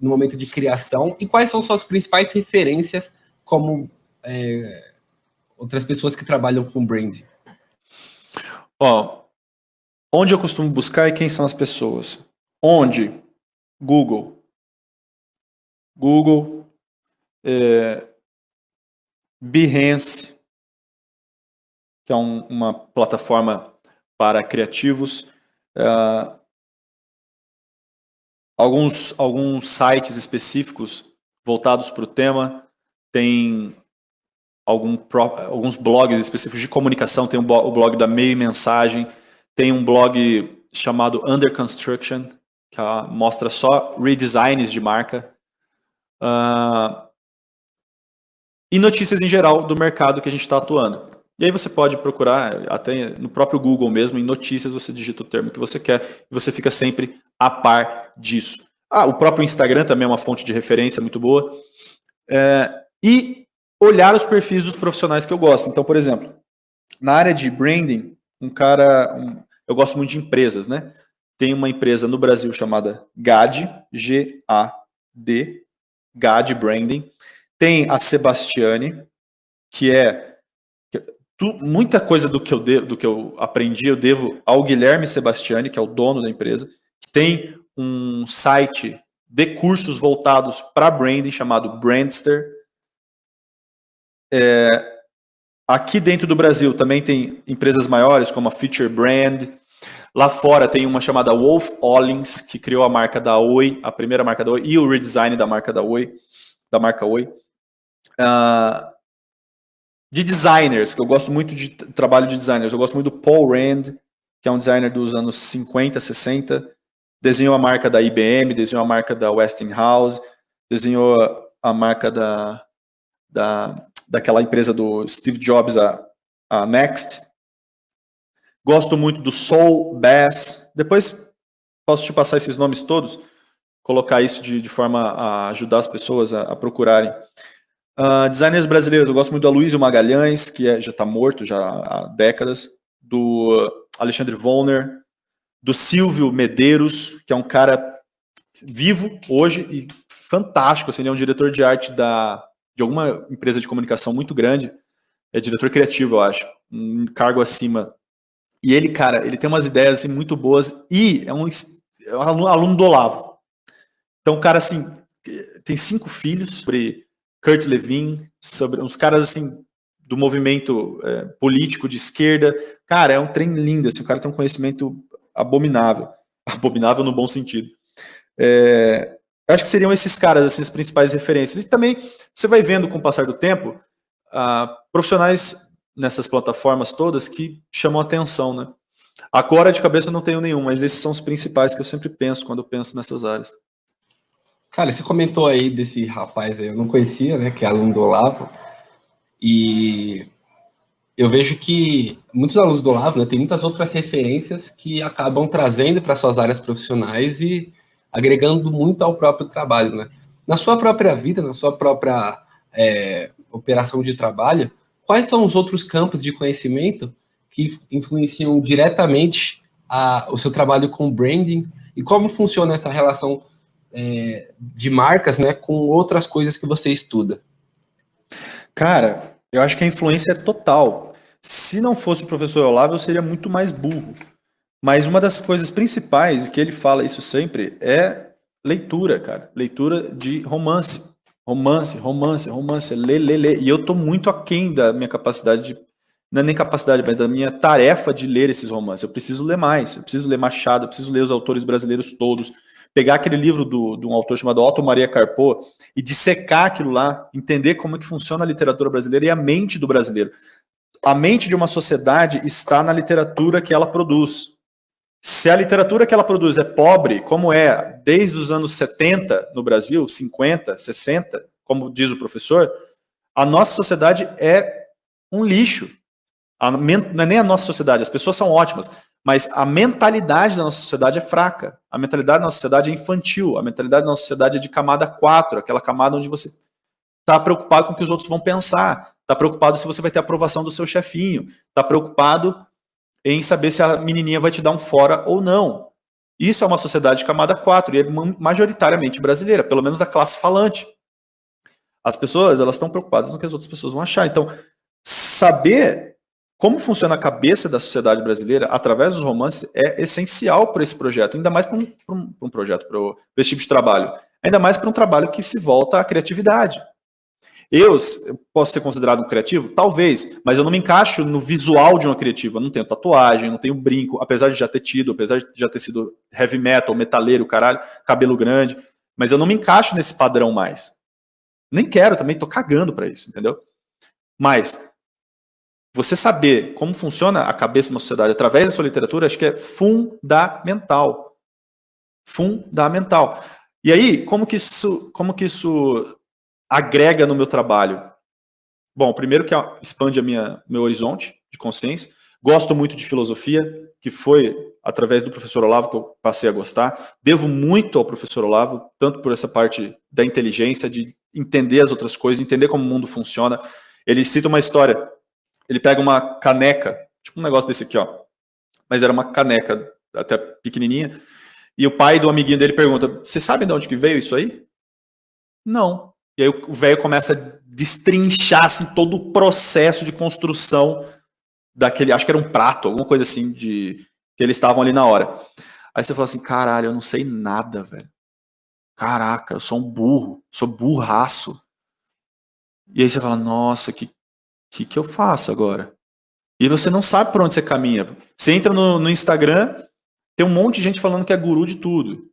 Speaker 1: No momento de criação, e quais são suas principais referências como outras pessoas que trabalham com branding?
Speaker 2: Ó, onde eu costumo buscar e quem são as pessoas? Onde? Google. Google, Behance, que é uma plataforma para criativos. Alguns sites específicos voltados para o tema. Tem alguns blogs específicos de comunicação. Tem o blog da Meio e Mensagem. Tem um blog chamado Under Construction, que mostra só redesigns de marca. E notícias em geral do mercado que a gente está atuando. E aí você pode procurar, até no próprio Google mesmo, em notícias você digita o termo que você quer e você fica sempre a par disso. O próprio Instagram também é uma fonte de referência muito boa. E olhar os perfis dos profissionais que eu gosto. Então, por exemplo, na área de branding, eu gosto muito de empresas, né? Tem uma empresa no Brasil chamada GAD, G-A-D, GAD Branding. Tem a Sebastiani, que muita coisa do que eu aprendi eu devo ao Guilherme Sebastiani, que é o dono da empresa, que tem um site de cursos voltados para branding chamado Brandster. Aqui dentro do Brasil também tem empresas maiores como a Future Brand. Lá fora tem uma chamada Wolf Ollins, que criou a marca da Oi, a primeira marca da Oi, e o redesign da marca da Oi, da marca Oi. De designers, que eu gosto muito de trabalho de designers. Eu gosto muito do Paul Rand, que é um designer dos anos 50, 60. Desenhou a marca da IBM, desenhou a marca da Westinghouse, desenhou a marca daquela empresa do Steve Jobs, a Next. Gosto muito do Saul Bass. Depois posso te passar esses nomes todos, colocar isso de forma a ajudar as pessoas a procurarem. Designers brasileiros, eu gosto muito do Aloysio Magalhães, que já está morto já há décadas, do Alexandre Volner, do Silvio Medeiros, que é um cara vivo hoje e fantástico, assim, ele é um diretor de arte de alguma empresa de comunicação muito grande, é diretor criativo, eu acho, um cargo acima. E ele, cara, ele tem umas ideias assim, muito boas e é um aluno do Olavo. Então, cara, assim, tem 5 filhos, sobre Kurt Lewin, sobre uns caras assim do movimento político de esquerda. Cara, é um trem lindo, assim, o cara tem um conhecimento abominável. Abominável no bom sentido. Eu acho que seriam esses caras, assim, as principais referências. E também você vai vendo com o passar do tempo profissionais nessas plataformas todas que chamam atenção, né? Agora de cabeça eu não tenho nenhum, mas esses são os principais que eu sempre penso quando eu penso nessas áreas.
Speaker 1: Cara, você comentou aí desse rapaz aí, eu não conhecia, né, que é aluno do Olavo, e eu vejo que muitos alunos do Olavo, né, tem muitas outras referências que acabam trazendo para suas áreas profissionais e agregando muito ao próprio trabalho, né? Na sua própria vida, na sua própria operação de trabalho, quais são os outros campos de conhecimento que influenciam diretamente o seu trabalho com branding e como funciona essa relação de marcas, né, com outras coisas que você estuda?
Speaker 2: Cara, eu acho que a influência é total. Se não fosse o professor Olavo, eu seria muito mais burro. Mas uma das coisas principais, e que ele fala isso sempre, é leitura, cara. Leitura de romance. Romance, romance, romance, lê. E eu tô muito aquém da minha capacidade de. Não é nem capacidade, mas da minha tarefa de ler esses romances. Eu preciso ler mais. Eu preciso ler Machado, eu preciso ler os autores brasileiros todos. Pegar aquele livro de um autor chamado Otto Maria Carpo e dissecar aquilo lá, entender como é que funciona a literatura brasileira e a mente do brasileiro. A mente de uma sociedade está na literatura que ela produz. Se a literatura que ela produz é pobre, como é desde os anos 70 no Brasil, 50, 60, como diz o professor, a nossa sociedade é um lixo. Não é nem a nossa sociedade, as pessoas são ótimas, mas a mentalidade da nossa sociedade é fraca. A mentalidade da nossa sociedade é infantil. A mentalidade da nossa sociedade é de camada 4, aquela camada onde você está preocupado com o que os outros vão pensar, está preocupado se você vai ter aprovação do seu chefinho, está preocupado em saber se a menininha vai te dar um fora ou não. Isso é uma sociedade de camada 4 e é majoritariamente brasileira, pelo menos da classe falante. As pessoas, elas estão preocupadas no que as outras pessoas vão achar. Então, saber como funciona a cabeça da sociedade brasileira através dos romances é essencial para esse projeto, ainda mais para um projeto, para esse tipo de trabalho. Ainda mais para um trabalho que se volta à criatividade. Eu posso ser considerado um criativo? Talvez, mas eu não me encaixo no visual de uma criativa. Eu não tenho tatuagem, não tenho brinco, apesar de já ter tido, apesar de já ter sido heavy metal, metaleiro, caralho, cabelo grande, mas eu não me encaixo nesse padrão mais. Nem quero também, tô cagando pra isso, entendeu? Mas você saber como funciona a cabeça de uma sociedade através da sua literatura, acho que é fundamental. Fundamental. E aí, como que isso agrega no meu trabalho? Bom, primeiro que expande meu horizonte de consciência. Gosto muito de filosofia, que foi através do professor Olavo que eu passei a gostar. Devo muito ao professor Olavo, tanto por essa parte da inteligência, de entender as outras coisas, entender como o mundo funciona. Ele cita uma história. Ele pega uma caneca, tipo um negócio desse aqui, ó. Mas era uma caneca até pequenininha. E o pai do amiguinho dele pergunta: "Você sabe de onde que veio isso aí?" Não. E aí o velho começa a destrinchar assim, todo o processo de construção daquele, acho que era um prato, alguma coisa assim, que eles estavam ali na hora. Aí você fala assim: caralho, eu não sei nada, velho. Caraca, eu sou um burro, sou burraço. E aí você fala: nossa, que eu faço agora? E você não sabe por onde você caminha. Você entra no Instagram, tem um monte de gente falando que é guru de tudo.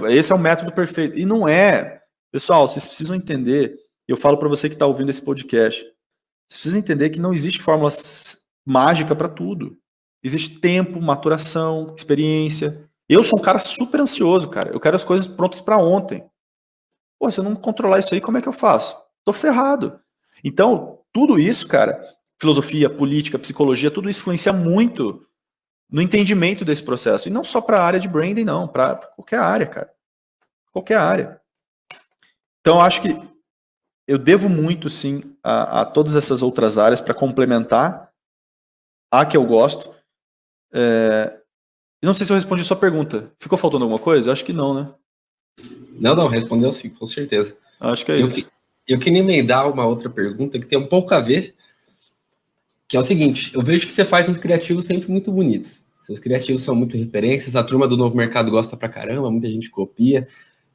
Speaker 2: Esse é o método perfeito. E não é. Pessoal, vocês precisam entender. Eu falo para você que está ouvindo esse podcast. Vocês precisam entender que não existe fórmula mágica para tudo. Existe tempo, maturação, experiência. Eu sou um cara super ansioso, cara. Eu quero as coisas prontas para ontem. Pô, se eu não controlar isso aí, como é que eu faço? Tô ferrado. Então, tudo isso, cara, filosofia, política, psicologia, tudo isso influencia muito no entendimento desse processo. E não só para a área de branding, não, para qualquer área, cara. Qualquer área. Então, eu acho que eu devo muito, sim, a todas essas outras áreas para complementar a que eu gosto. Não sei se eu respondi a sua pergunta. Ficou faltando alguma coisa? Acho que não, né?
Speaker 1: Não, respondeu sim, com certeza.
Speaker 2: Acho que é isso.
Speaker 1: Eu queria emendar uma outra pergunta que tem um pouco a ver, que é o seguinte: eu vejo que você faz uns criativos sempre muito bonitos. Seus criativos são muito referências, a turma do Novo Mercado gosta pra caramba, muita gente copia.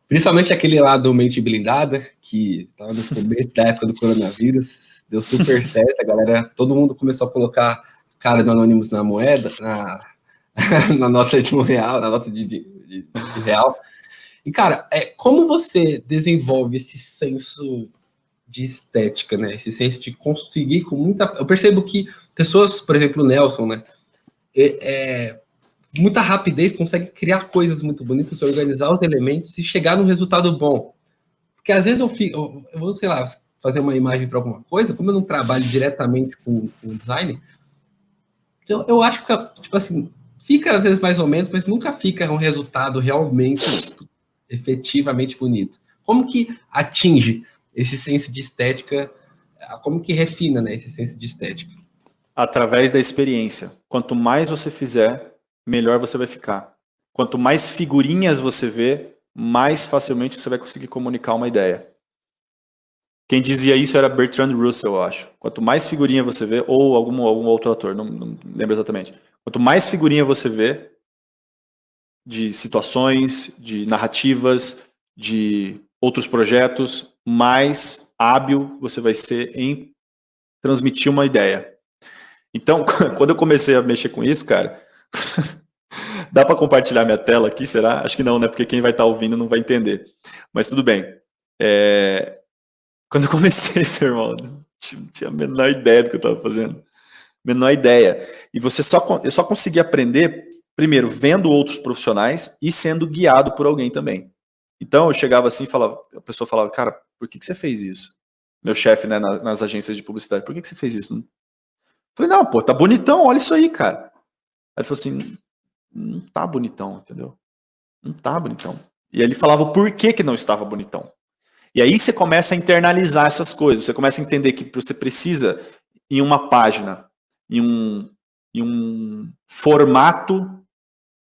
Speaker 1: Principalmente aquele lá do Mente Blindada, que estava no começo da época do coronavírus, deu super certo, a galera, todo mundo começou a colocar cara do Anonymous na moeda, na nota de R$1, na nota de real. E, cara, como você desenvolve esse senso de estética, né? Esse senso de conseguir com muita... Eu percebo que pessoas, por exemplo, o Nelson, né? Muita rapidez, consegue criar coisas muito bonitas, organizar os elementos e chegar num resultado bom. Porque às vezes eu vou, sei lá, fazer uma imagem para alguma coisa, como eu não trabalho diretamente com design, eu acho que, tipo assim, fica às vezes mais ou menos, mas nunca fica um resultado realmente, efetivamente bonito. Como que atinge esse senso de estética, como que refina, né, esse senso de estética?
Speaker 2: Através da experiência. Quanto mais você fizer, melhor você vai ficar. Quanto mais figurinhas você vê, mais facilmente você vai conseguir comunicar uma ideia. Quem dizia isso era Bertrand Russell, eu acho. Quanto mais figurinha você vê, ou algum outro autor, não lembro exatamente. Quanto mais figurinha você vê de situações, de narrativas, de outros projetos, mais hábil você vai ser em transmitir uma ideia. Então, quando eu comecei a mexer com isso, cara, dá para compartilhar minha tela aqui, será? Acho que não, né? Porque quem vai estar ouvindo não vai entender. Mas tudo bem. Quando eu comecei, meu irmão, tinha a menor ideia do que eu estava fazendo. Menor ideia. E eu só consegui aprender, primeiro, vendo outros profissionais e sendo guiado por alguém também. Então, eu chegava assim e falava, a pessoa falava, cara, por que você fez isso? Meu chefe, né, nas agências de publicidade, por que você fez isso? Eu falei, não, pô, tá bonitão, olha isso aí, cara. Aí ele falou assim, não tá bonitão, entendeu? Não tá bonitão. E aí ele falava o porquê que não estava bonitão. E aí você começa a internalizar essas coisas, você começa a entender que você precisa, em uma página, em um formato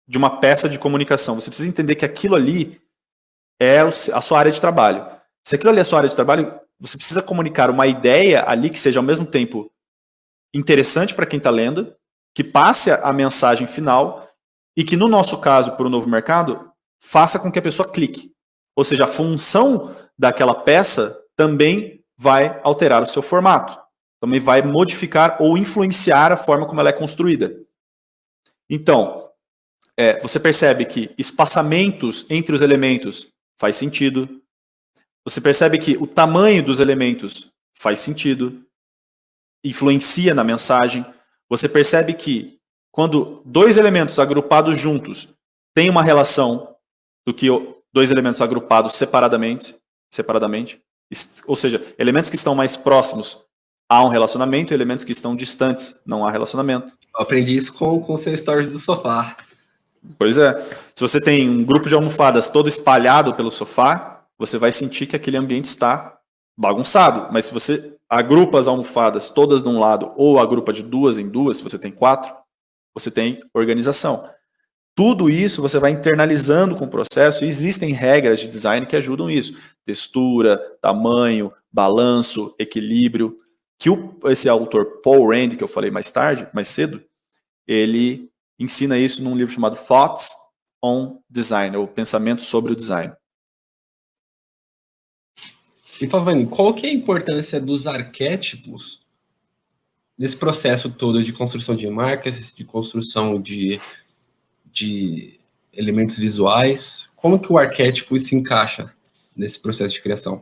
Speaker 2: de uma peça de comunicação, você precisa entender que aquilo ali é a sua área de trabalho. Se aquilo ali é a sua área de trabalho, você precisa comunicar uma ideia ali que seja ao mesmo tempo interessante para quem está lendo, que passe a mensagem final e que, no nosso caso, para o novo mercado, faça com que a pessoa clique. Ou seja, a função daquela peça também vai alterar o seu formato. Também vai modificar ou influenciar a forma como ela é construída. Então, você percebe que espaçamentos entre os elementos faz sentido. Você percebe que o tamanho dos elementos faz sentido. Influencia na mensagem. Você percebe que quando dois elementos agrupados juntos têm uma relação do que dois elementos agrupados separadamente, ou seja, elementos que estão mais próximos há um relacionamento, elementos que estão distantes não há relacionamento.
Speaker 1: Eu aprendi isso com o seu stories do sofá.
Speaker 2: Pois é. Se você tem um grupo de almofadas todo espalhado pelo sofá, você vai sentir que aquele ambiente está bagunçado. Mas se você agrupa as almofadas todas de um lado ou agrupa de duas em duas, se você tem 4, você tem organização. Tudo isso você vai internalizando com o processo e existem regras de design que ajudam isso. Textura, tamanho, balanço, equilíbrio. Que esse autor Paul Rand, que eu falei mais cedo, ele ensina isso num livro chamado Thoughts on Design, ou Pensamento sobre o Design.
Speaker 1: E Pavani, qual que é a importância dos arquétipos nesse processo todo de construção de marcas, de construção de elementos visuais? Como que o arquétipo se encaixa nesse processo de criação?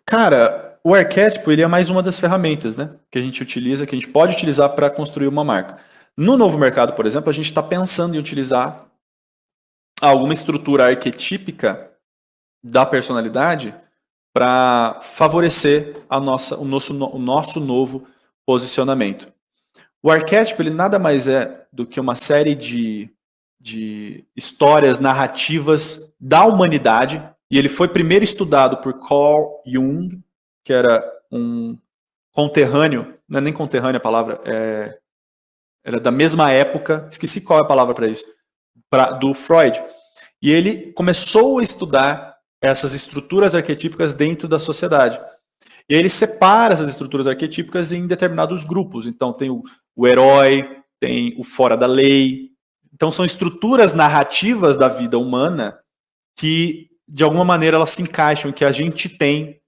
Speaker 2: Cara, o arquétipo ele é mais uma das ferramentas, né, que a gente utiliza, que a gente pode utilizar para construir uma marca. No novo mercado, por exemplo, a gente está pensando em utilizar alguma estrutura arquetípica da personalidade para favorecer o nosso novo posicionamento. O arquétipo ele nada mais é do que uma série de histórias narrativas da humanidade, e ele foi primeiro estudado por Carl Jung, que era um conterrâneo, não é nem conterrâneo a palavra, era da mesma época, esqueci qual é a palavra para isso, do Freud. E ele começou a estudar essas estruturas arquetípicas dentro da sociedade. E ele separa essas estruturas arquetípicas em determinados grupos. Então tem o herói, tem o fora da lei. Então são estruturas narrativas da vida humana que, de alguma maneira, elas se encaixam, em que a gente tem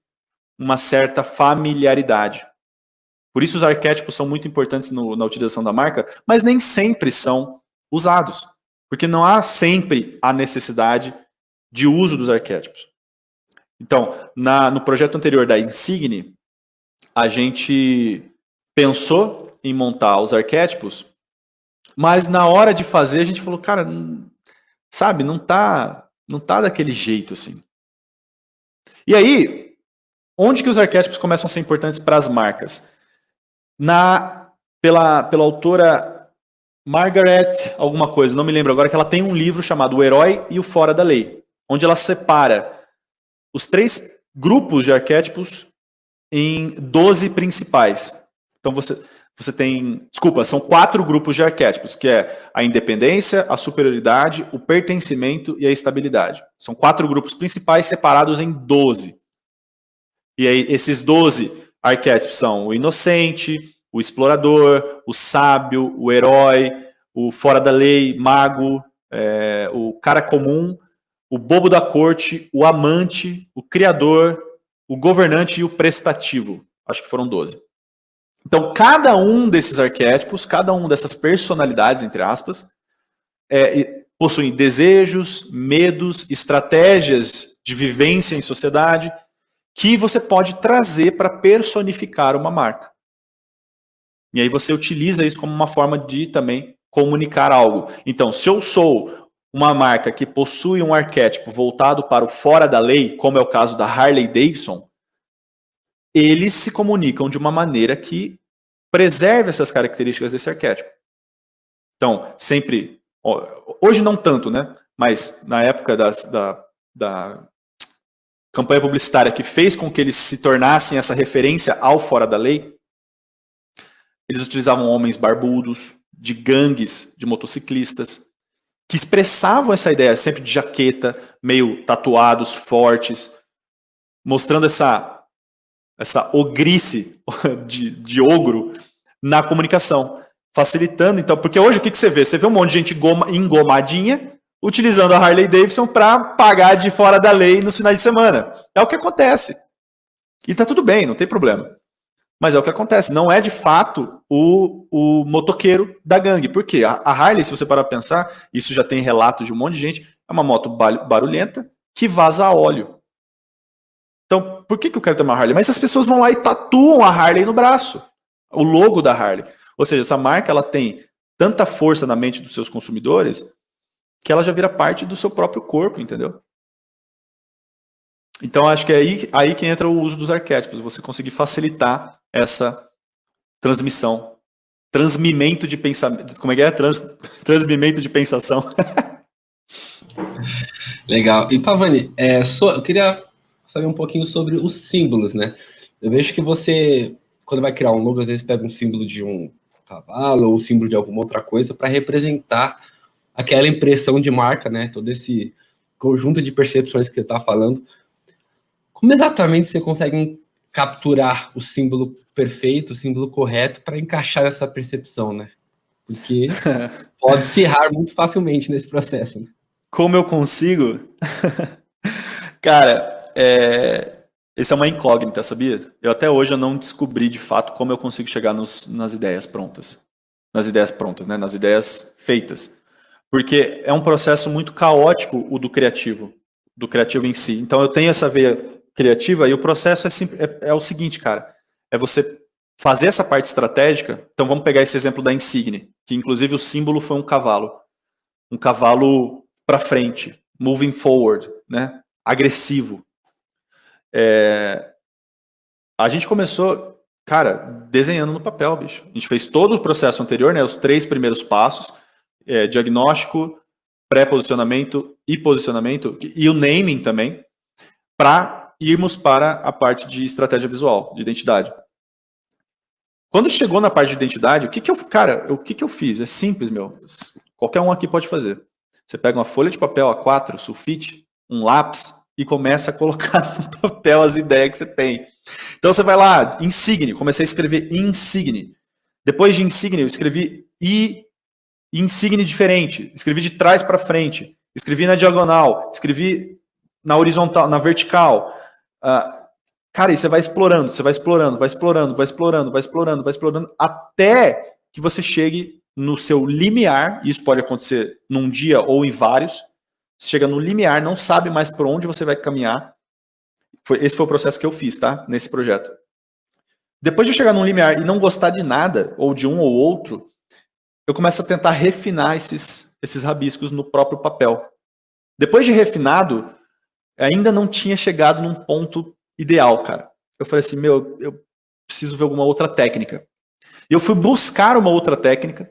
Speaker 2: uma certa familiaridade. Por isso os arquétipos são muito importantes na utilização da marca, mas nem sempre são usados. Porque não há sempre a necessidade de uso dos arquétipos. Então, no projeto anterior da Insigne, a gente pensou em montar os arquétipos, mas na hora de fazer a gente falou, cara, sabe, não tá daquele jeito assim. E aí, onde que os arquétipos começam a ser importantes para as marcas? Pela autora Margaret alguma coisa, não me lembro agora, que ela tem um livro chamado O Herói e o Fora da Lei, onde ela separa os 3 grupos de arquétipos em 12 principais. Então você tem, são 4 grupos de arquétipos, que é a independência, a superioridade, o pertencimento e a estabilidade. São 4 grupos principais separados em 12. E aí, esses 12 arquétipos são o inocente, o explorador, o sábio, o herói, o fora da lei, mago, o cara comum, o bobo da corte, o amante, o criador, o governante e o prestativo. Acho que foram 12. Então, cada um desses arquétipos, cada um dessas personalidades, entre aspas, possuem desejos, medos, estratégias de vivência em sociedade que você pode trazer para personificar uma marca. E aí você utiliza isso como uma forma de também comunicar algo. Então, se eu sou uma marca que possui um arquétipo voltado para o fora da lei, como é o caso da Harley Davidson, eles se comunicam de uma maneira que preserve essas características desse arquétipo. Então, sempre... Hoje não tanto, né? Mas na época da campanha publicitária que fez com que eles se tornassem essa referência ao fora da lei, eles utilizavam homens barbudos, de gangues de motociclistas, que expressavam essa ideia sempre de jaqueta, meio tatuados, fortes, mostrando essa ogrice de ogro na comunicação, facilitando, então, porque hoje o que você vê? Você vê um monte de gente engomadinha utilizando a Harley Davidson para pagar de fora da lei nos finais de semana. É o que acontece. E tá tudo bem, não tem problema. Mas é o que acontece. Não é de fato o motoqueiro da gangue. Por quê? A Harley, se você parar para pensar, isso já tem relato de um monte de gente, é uma moto barulhenta que vaza óleo. Então, por que eu quero ter uma Harley? Mas as pessoas vão lá e tatuam a Harley no braço. O logo da Harley. Ou seja, essa marca ela tem tanta força na mente dos seus consumidores que ela já vira parte do seu próprio corpo, entendeu? Então, acho que é aí que entra o uso dos arquétipos. Você conseguir facilitar essa transmissão. Transmimento de pensamento. Como é que é? Transmimento de pensação.
Speaker 1: Legal. E, Pavani, eu queria saber um pouquinho sobre os símbolos, né? Eu vejo que você, quando vai criar um logo, às vezes pega um símbolo de um cavalo ou um símbolo de alguma outra coisa para representar aquela impressão de marca, né? Todo esse conjunto de percepções que você está falando. Como exatamente você consegue capturar o símbolo perfeito, o símbolo correto para encaixar essa percepção, né? Porque pode se errar muito facilmente nesse processo. Né?
Speaker 2: Como eu consigo? Cara, essa é uma incógnita, sabia? Eu até hoje eu não descobri de fato como eu consigo chegar nas ideias prontas. Nas ideias prontas, né? Nas ideias feitas. Porque é um processo muito caótico o do criativo em si. Então eu tenho essa veia criativa e o processo é o seguinte, cara. É você fazer essa parte estratégica. Então vamos pegar esse exemplo da Insigne, que inclusive o símbolo foi um cavalo. Um cavalo para frente, moving forward, né? Agressivo. A gente começou, cara, desenhando no papel, bicho. A gente fez todo o processo anterior, né? Os 3 primeiros passos. Diagnóstico, pré-posicionamento e posicionamento, e o naming também, para irmos para a parte de estratégia visual, de identidade. Quando chegou na parte de identidade, o que eu fiz? É simples, meu. Qualquer um aqui pode fazer. Você pega uma folha de papel A4, sulfite, um lápis e começa a colocar no papel as ideias que você tem. Então você vai lá, Insigne, comecei a escrever Insigne. Depois de Insigne, eu escrevi Insigne diferente, escrevi de trás para frente, escrevi na diagonal, escrevi na horizontal, na vertical. Cara, e você vai explorando, até que você chegue no seu limiar. Isso pode acontecer num dia ou em vários. Você chega no limiar, não sabe mais por onde você vai caminhar. Esse foi o processo que eu fiz, tá? Nesse projeto. Depois de eu chegar num limiar e não gostar de nada, ou de um ou outro, eu começo a tentar refinar esses rabiscos no próprio papel. Depois de refinado, ainda não tinha chegado num ponto ideal, cara. Eu falei assim, eu preciso ver alguma outra técnica. E eu fui buscar uma outra técnica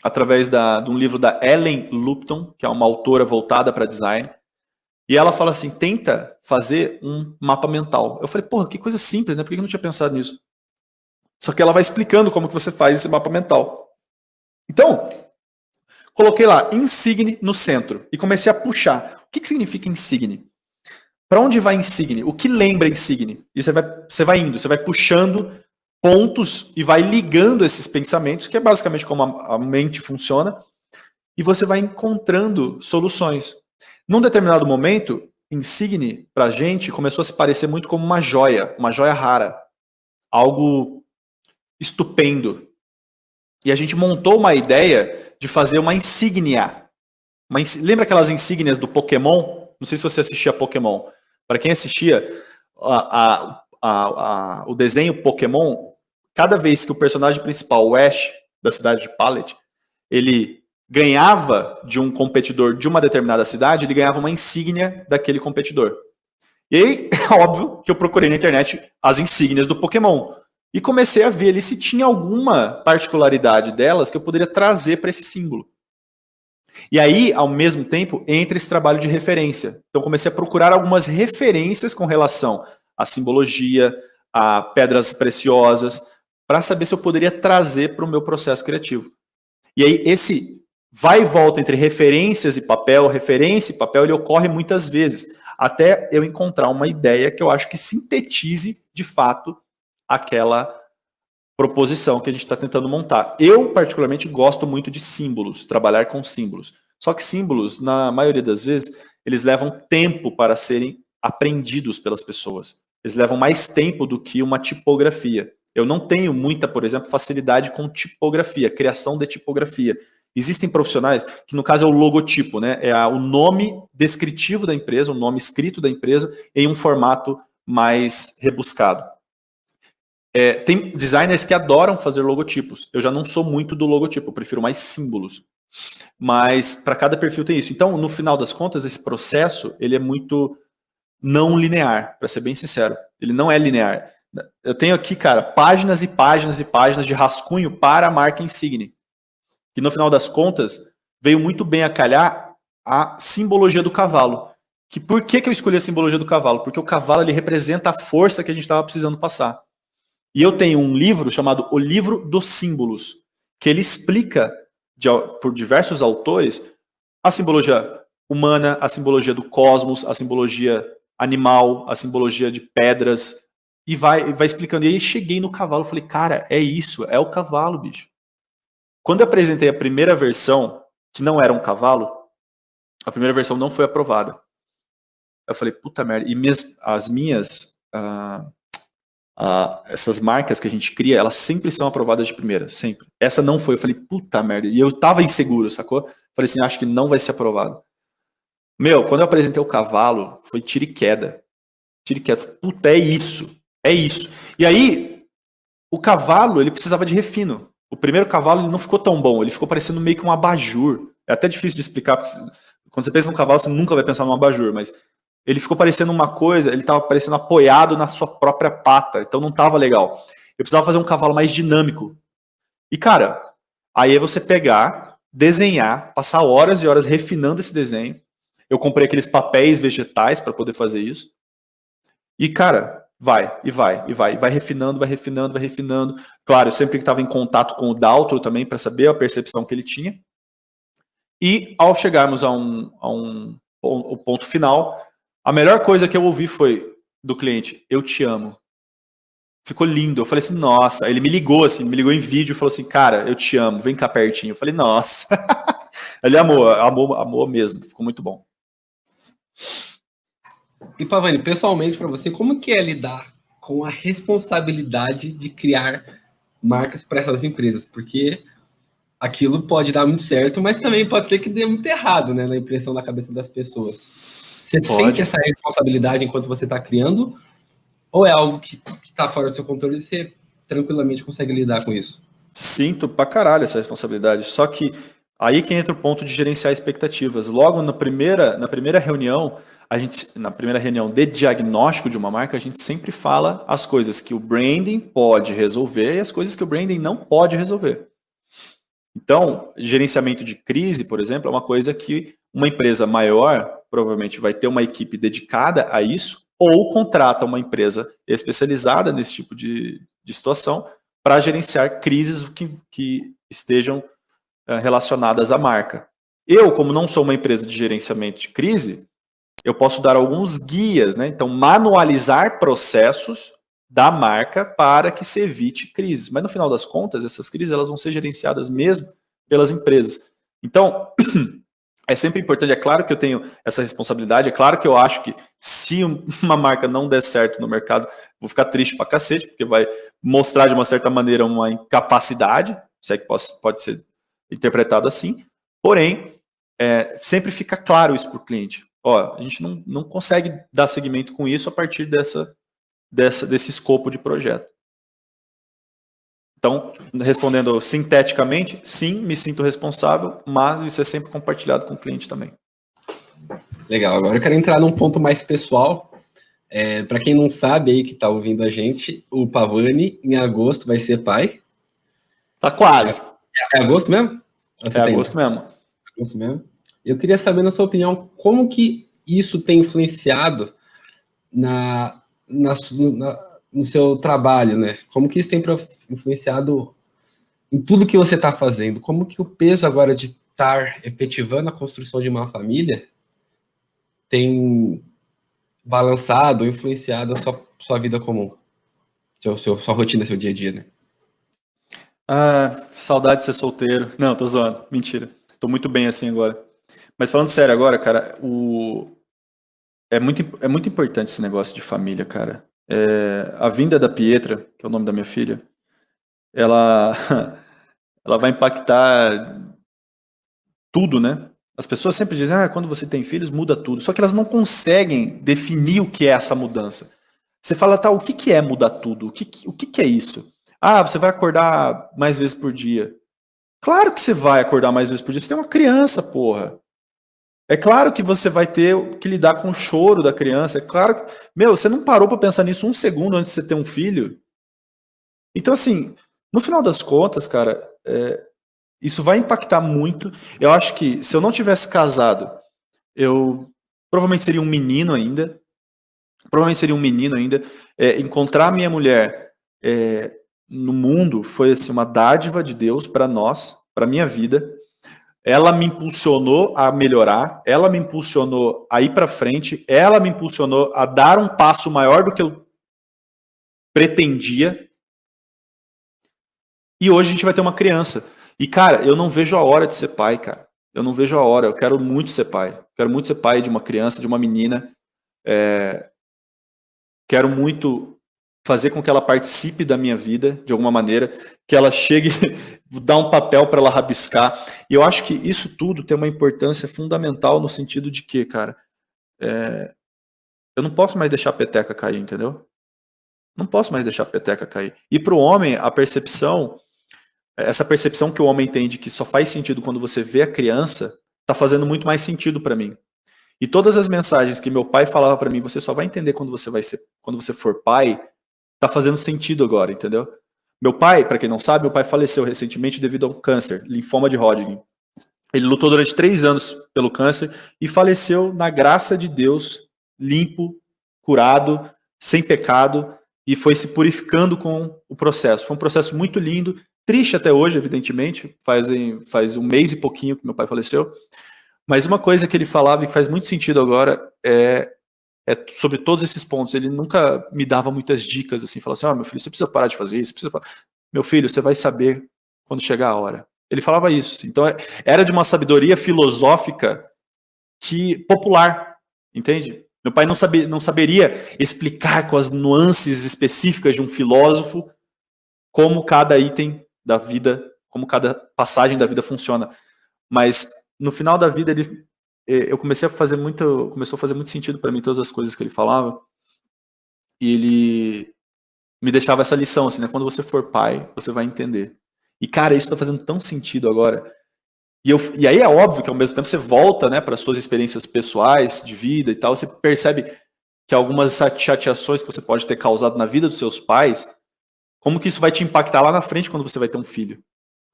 Speaker 2: através de um livro da Ellen Lupton, que é uma autora voltada para design. E ela fala assim, tenta fazer um mapa mental. Eu falei, porra, que coisa simples, né? Por que eu não tinha pensado nisso? Só que ela vai explicando como que você faz esse mapa mental. Então, coloquei lá, Insigne no centro e comecei a puxar. O que significa Insigne? para onde vai Insigne? O que lembra Insigne? E você vai indo, você vai puxando pontos e vai ligando esses pensamentos, que é basicamente como a mente funciona, e você vai encontrando soluções. Num determinado momento, Insigne, para a gente, começou a se parecer muito como uma joia rara, algo estupendo. E a gente montou uma ideia de fazer uma insígnia. Lembra aquelas insígnias do Pokémon? Não sei se você assistia Pokémon. Para quem assistia o desenho Pokémon, cada vez que o personagem principal, o Ash, da cidade de Pallet, ele ganhava de um competidor de uma determinada cidade, ele ganhava uma insígnia daquele competidor. E aí, é óbvio que eu procurei na internet as insígnias do Pokémon. E comecei a ver ali se tinha alguma particularidade delas que eu poderia trazer para esse símbolo. E aí, ao mesmo tempo, entra esse trabalho de referência. Então, comecei a procurar algumas referências com relação à simbologia, a pedras preciosas, para saber se eu poderia trazer para o meu processo criativo. E aí, esse vai e volta entre referência e papel, ele ocorre muitas vezes, até eu encontrar uma ideia que eu acho que sintetize, de fato, aquela proposição que a gente está tentando montar. Eu, particularmente, gosto muito de símbolos, trabalhar com símbolos. Só que símbolos, na maioria das vezes, eles levam tempo para serem aprendidos pelas pessoas. Eles levam mais tempo do que uma tipografia. Eu não tenho muita, por exemplo, facilidade com tipografia, criação de tipografia. Existem profissionais que, no caso, é o logotipo, né? É o nome descritivo da empresa, o nome escrito da empresa, em um formato mais rebuscado. Tem designers que adoram fazer logotipos. Eu já não sou muito do logotipo, eu prefiro mais símbolos. Mas para cada perfil tem isso. Então, no final das contas, esse processo ele é muito não linear, para ser bem sincero. Ele não é linear. Eu tenho aqui, cara, páginas e páginas e páginas de rascunho para a marca Insigne. Que no final das contas, veio muito bem a calhar a simbologia do cavalo. Por que eu escolhi a simbologia do cavalo? Porque o cavalo ele representa a força que a gente estava precisando passar. E eu tenho um livro chamado O Livro dos Símbolos, que ele explica, por diversos autores, a simbologia humana, a simbologia do cosmos, a simbologia animal, a simbologia de pedras, e vai explicando. E aí cheguei no cavalo e falei, cara, é isso, é o cavalo, bicho. Quando eu apresentei a primeira versão, que não era um cavalo, a primeira versão não foi aprovada. Eu falei, puta merda, e as minhas... essas marcas que a gente cria, elas sempre são aprovadas de primeira, sempre. Essa não foi, eu falei, puta merda, e eu tava inseguro, sacou? Falei assim, acho que não vai ser aprovado. Meu, quando eu apresentei o cavalo, foi tiro e queda. Tiro e queda, puta, é isso. E aí, o cavalo, ele precisava de refino. O primeiro cavalo, ele não ficou tão bom, ele ficou parecendo meio que um abajur. É até difícil de explicar, porque quando você pensa num cavalo, você nunca vai pensar num abajur, mas... ele ficou parecendo uma coisa, ele estava parecendo apoiado na sua própria pata, então não estava legal. Eu precisava fazer um cavalo mais dinâmico. E, cara, aí é você pegar, desenhar, passar horas e horas refinando esse desenho. Eu comprei aqueles papéis vegetais para poder fazer isso. E, cara, vai refinando. Claro, eu sempre estava em contato com o Daltro também para saber a percepção que ele tinha. E ao chegarmos ao ponto final, a melhor coisa que eu ouvi foi do cliente, eu te amo. Ficou lindo. Eu falei assim, nossa. Ele me ligou em vídeo e falou assim, cara, eu te amo, vem cá pertinho. Eu falei, nossa. Ele amou mesmo. Ficou muito bom.
Speaker 1: E Pavani, pessoalmente para você, como que é lidar com a responsabilidade de criar marcas para essas empresas? Porque aquilo pode dar muito certo, mas também pode ser que dê muito errado, né, na impressão na cabeça das pessoas. Você sente essa responsabilidade enquanto você está criando? Ou é algo que está fora do seu controle e você tranquilamente consegue lidar com isso?
Speaker 2: Sinto pra caralho essa responsabilidade. Só que aí que entra o ponto de gerenciar expectativas. Logo na primeira reunião, na primeira reunião de diagnóstico de uma marca, a gente sempre fala as coisas que o branding pode resolver e as coisas que o branding não pode resolver. Então, gerenciamento de crise, por exemplo, é uma coisa que uma empresa maior provavelmente vai ter uma equipe dedicada a isso, ou contrata uma empresa especializada nesse tipo de situação para gerenciar crises que estejam relacionadas à marca. Eu, como não sou uma empresa de gerenciamento de crise, eu posso dar alguns guias, né? Então, manualizar processos da marca para que se evite crises. Mas no final das contas, essas crises elas vão ser gerenciadas mesmo pelas empresas. Então, é sempre importante, é claro que eu tenho essa responsabilidade, é claro que eu acho que se uma marca não der certo no mercado, vou ficar triste pra cacete, porque vai mostrar de uma certa maneira uma incapacidade, se é que pode ser interpretado assim, porém, sempre fica claro isso para o cliente. Ó, a gente não consegue dar seguimento com isso a partir desse escopo de projeto. Então, respondendo sinteticamente, sim, me sinto responsável, mas isso é sempre compartilhado com o cliente também.
Speaker 1: Legal, agora eu quero entrar num ponto mais pessoal. Para quem não sabe aí que está ouvindo a gente, o Pavani, em agosto, vai ser pai.
Speaker 2: Tá quase.
Speaker 1: É agosto mesmo?
Speaker 2: Agosto mesmo.
Speaker 1: Agosto mesmo. Eu queria saber, na sua opinião, como que isso tem influenciado no seu trabalho, né? Como que isso tem influenciado em tudo que você está fazendo? Como que o peso agora de estar efetivando a construção de uma família tem balançado, influenciado a sua vida comum? Sua rotina, seu dia a dia, né?
Speaker 2: Saudade de ser solteiro. Não, tô zoando. Mentira. Tô muito bem assim agora. Mas falando sério agora, cara, é muito importante esse negócio de família, cara. A vinda da Pietra, que é o nome da minha filha, ela, ela vai impactar tudo, né? As pessoas sempre dizem, quando você tem filhos, muda tudo. Só que elas não conseguem definir o que é essa mudança. Você fala, tá, o que é mudar tudo? O que é isso? Você vai acordar mais vezes por dia. Claro que você vai acordar mais vezes por dia. Você tem uma criança, porra. É claro que você vai ter que lidar com o choro da criança. É claro que... você não parou para pensar nisso um segundo antes de você ter um filho? Então, assim, no final das contas, cara, isso vai impactar muito. Eu acho que se eu não tivesse casado, eu provavelmente seria um menino ainda. Encontrar a minha mulher no mundo foi assim, uma dádiva de Deus para nós, para minha vida. Ela me impulsionou a melhorar, ela me impulsionou a ir para frente, ela me impulsionou a dar um passo maior do que eu pretendia. E hoje a gente vai ter uma criança. E, cara, eu não vejo a hora de ser pai, cara. Eu não vejo a hora. Eu quero muito ser pai. Quero muito ser pai de uma criança, de uma menina. Quero muito fazer com que ela participe da minha vida, de alguma maneira, que ela chegue, dar um papel para ela rabiscar. E eu acho que isso tudo tem uma importância fundamental no sentido de que, cara, eu não posso mais deixar a peteca cair, entendeu? Não posso mais deixar a peteca cair. E para o homem, essa percepção que o homem tem de que só faz sentido quando você vê a criança, está fazendo muito mais sentido para mim. E todas as mensagens que meu pai falava para mim, você só vai entender quando você for pai, tá fazendo sentido agora, entendeu? Meu pai, para quem não sabe, meu pai faleceu recentemente devido a um câncer, linfoma de Hodgkin. Ele lutou durante 3 anos pelo câncer e faleceu na graça de Deus, limpo, curado, sem pecado, e foi se purificando com o processo. Foi um processo muito lindo, triste até hoje, evidentemente, faz um mês e pouquinho que meu pai faleceu. Mas uma coisa que ele falava e que faz muito sentido agora é sobre todos esses pontos. Ele nunca me dava muitas dicas, assim, falava assim, meu filho, você precisa parar de fazer isso, meu filho, você vai saber quando chegar a hora. Ele falava isso. Assim. Então, era de uma sabedoria filosófica popular, entende? Meu pai não saberia explicar com as nuances específicas de um filósofo como cada item da vida, como cada passagem da vida funciona. Mas no final da vida começou a fazer muito sentido para mim todas as coisas que ele falava. E ele me deixava essa lição assim, né? Quando você for pai, você vai entender. E cara, isso está fazendo tão sentido agora. E aí é óbvio que ao mesmo tempo você volta, né, para as suas experiências pessoais, de vida e tal, você percebe que algumas chateações que você pode ter causado na vida dos seus pais, como que isso vai te impactar lá na frente quando você vai ter um filho?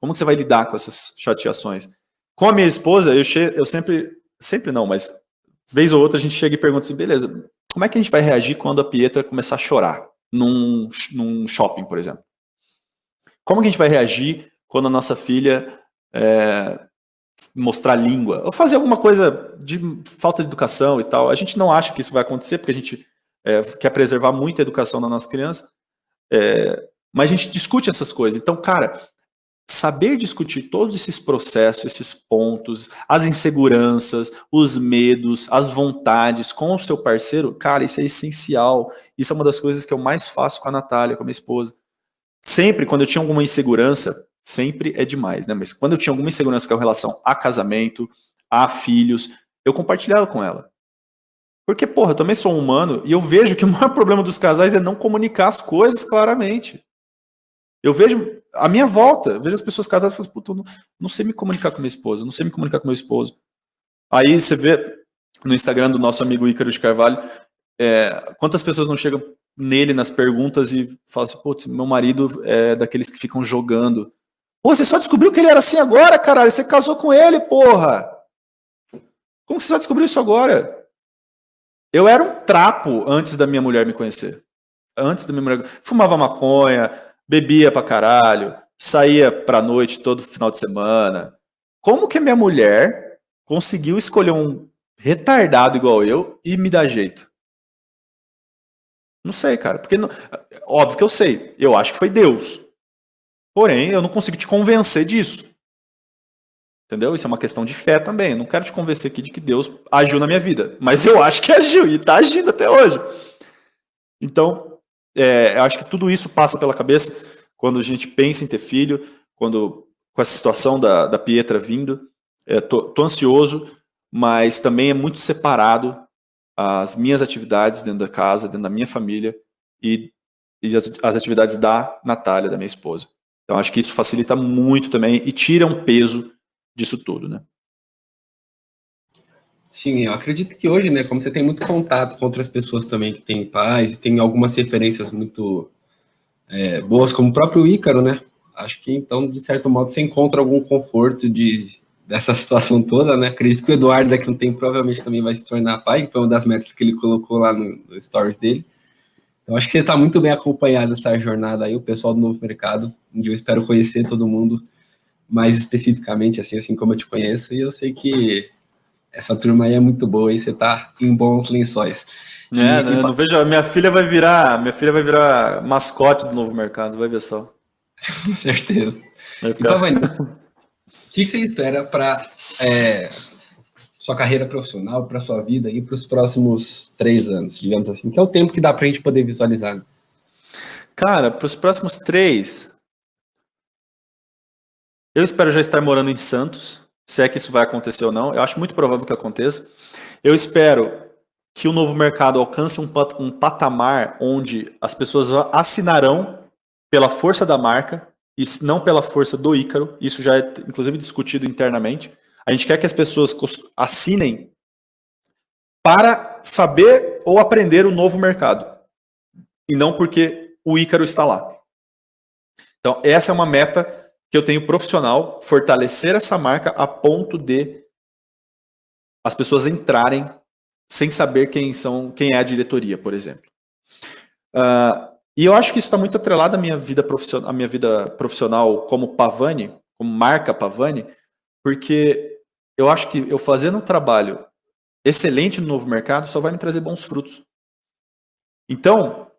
Speaker 2: Como que você vai lidar com essas chateações? Com a minha esposa, eu sempre não, mas vez ou outra a gente chega e pergunta assim, beleza, como é que a gente vai reagir quando a Pietra começar a chorar num shopping, por exemplo? Como que a gente vai reagir quando a nossa filha mostrar língua, ou fazer alguma coisa de falta de educação e tal. A gente não acha que isso vai acontecer, porque a gente quer preservar muito a educação da nossa criança, mas a gente discute essas coisas. Então, cara, saber discutir todos esses processos, esses pontos, as inseguranças, os medos, as vontades com o seu parceiro, cara, isso é essencial. Isso é uma das coisas que eu mais faço com a Natália, com a minha esposa. Sempre, quando eu tinha alguma insegurança, sempre é demais, né? Mas quando eu tinha alguma insegurança com relação a casamento, a filhos, eu compartilhava com ela. Porque, porra, eu também sou um humano e eu vejo que o maior problema dos casais é não comunicar as coisas claramente. Eu vejo a minha volta, eu vejo as pessoas casadas e falo assim, puta, eu não sei me comunicar com minha esposa, não sei me comunicar com meu esposo. Aí você vê no Instagram do nosso amigo Ícaro de Carvalho, quantas pessoas não chegam nele nas perguntas e falam assim, putz, meu marido é daqueles que ficam jogando. Pô, você só descobriu que ele era assim agora, caralho, você casou com ele, porra! Como que você só descobriu isso agora? Eu era um trapo antes da minha mulher me conhecer. Antes da minha mulher... Fumava maconha, bebia pra caralho, saía pra noite todo final de semana. Como que a minha mulher conseguiu escolher um retardado igual eu e me dar jeito? Não sei, cara. Porque óbvio que eu sei. Eu acho que foi Deus. Porém, eu não consigo te convencer disso. Entendeu? Isso é uma questão de fé também. Eu não quero te convencer aqui de que Deus agiu na minha vida. Mas eu acho que agiu e está agindo até hoje. Então, eu acho que tudo isso passa pela cabeça quando a gente pensa em ter filho, quando com essa situação da Pietra vindo. Tô ansioso, mas também é muito separado as minhas atividades dentro da casa, dentro da minha família e as atividades da Natália, da minha esposa. Então, acho que isso facilita muito também e tira um peso disso tudo, né?
Speaker 1: Sim, eu acredito que hoje, né, como você tem muito contato com outras pessoas também que têm pais, e tem algumas referências muito boas, como o próprio Ícaro, né? Acho que, então, de certo modo, você encontra algum conforto dessa situação toda, né? Acredito que o Eduardo, daqui a um tempo, provavelmente também vai se tornar pai, que foi uma das metas que ele colocou lá no stories dele. Então, acho que você está muito bem acompanhado essa jornada aí, o pessoal do Novo Mercado, onde eu espero conhecer todo mundo mais especificamente, assim como eu te conheço, e eu sei que essa turma aí é muito boa e você tá em bons lençóis.
Speaker 2: Eu não vejo. Minha filha vai virar mascote do Novo Mercado, vai ver só.
Speaker 1: Com certeza.
Speaker 2: Vai
Speaker 1: E
Speaker 2: ficar...
Speaker 1: Pavani, o que você espera para sua carreira profissional, para sua vida e para os próximos 3 anos, digamos assim, que é o tempo que dá para a gente poder visualizar?
Speaker 2: Cara, para os próximos 3, eu espero já estar morando em Santos, se é que isso vai acontecer ou não. Eu acho muito provável que aconteça. Eu espero que o Novo Mercado alcance um patamar onde as pessoas assinarão pela força da marca e não pela força do Ícaro. Isso já é, inclusive, discutido internamente. A gente quer que as pessoas assinem para saber ou aprender o novo mercado. E não porque o Ícaro está lá. Então, essa é uma meta que eu tenho profissional, fortalecer essa marca a ponto de as pessoas entrarem sem saber quem é a diretoria, por exemplo. E eu acho que isso está muito atrelado à minha vida profissional como Pavani, como marca Pavani, porque eu acho que eu fazendo um trabalho excelente no novo mercado só vai me trazer bons frutos. Então,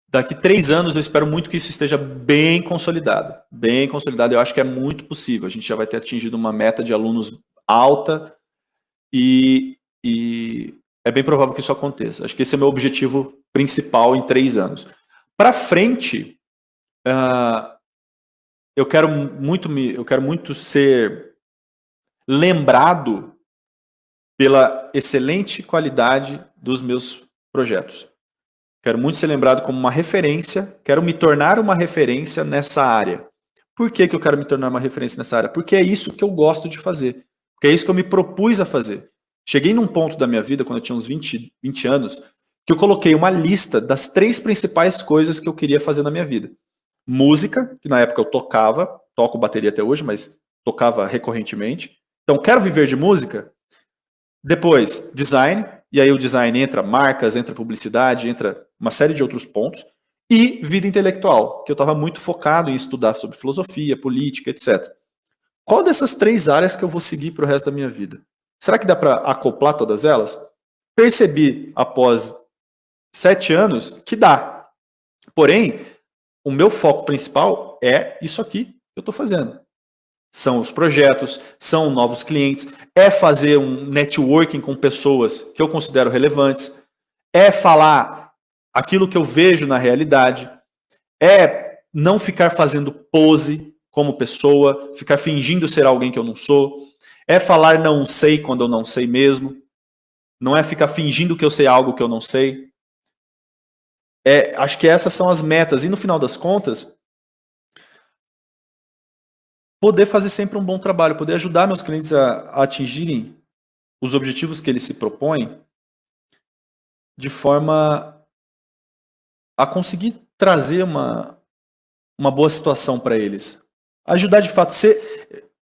Speaker 2: daqui 3 anos eu espero muito que isso esteja bem consolidado. Bem consolidado, eu acho que é muito possível. A gente já vai ter atingido uma meta de alunos alta e é bem provável que isso aconteça. Acho que esse é o meu objetivo principal em 3 anos. Para frente, eu quero muito ser lembrado pela excelente qualidade dos meus projetos. Quero muito ser lembrado como uma referência, quero me tornar uma referência nessa área. Por que eu quero me tornar uma referência nessa área? Porque é isso que eu gosto de fazer. Porque é isso que eu me propus a fazer. Cheguei num ponto da minha vida, quando eu tinha uns 20 anos, que eu coloquei uma lista das 3 principais coisas que eu queria fazer na minha vida. Música, que na época eu toco bateria até hoje, mas tocava recorrentemente. Então, quero viver de música. Depois, design, e aí o design entra marcas, entra publicidade, entra uma série de outros pontos. E vida intelectual, que eu estava muito focado em estudar sobre filosofia, política, etc. qual dessas 3 áreas que eu vou seguir para o resto da minha vida? Será que dá para acoplar todas elas? Percebi após 7 anos que dá. Porém, o meu foco principal é isso aqui que eu estou fazendo. São os projetos, são novos clientes, é fazer um networking com pessoas que eu considero relevantes, é falar aquilo que eu vejo na realidade, é não ficar fazendo pose como pessoa, ficar fingindo ser alguém que eu não sou, é falar não sei quando eu não sei mesmo, não é ficar fingindo que eu sei algo que eu não sei. Acho que essas são as metas. E no final das contas, poder fazer sempre um bom trabalho, poder ajudar meus clientes a atingirem os objetivos que eles se propõem de forma a conseguir trazer uma boa situação para eles. Ajudar de fato.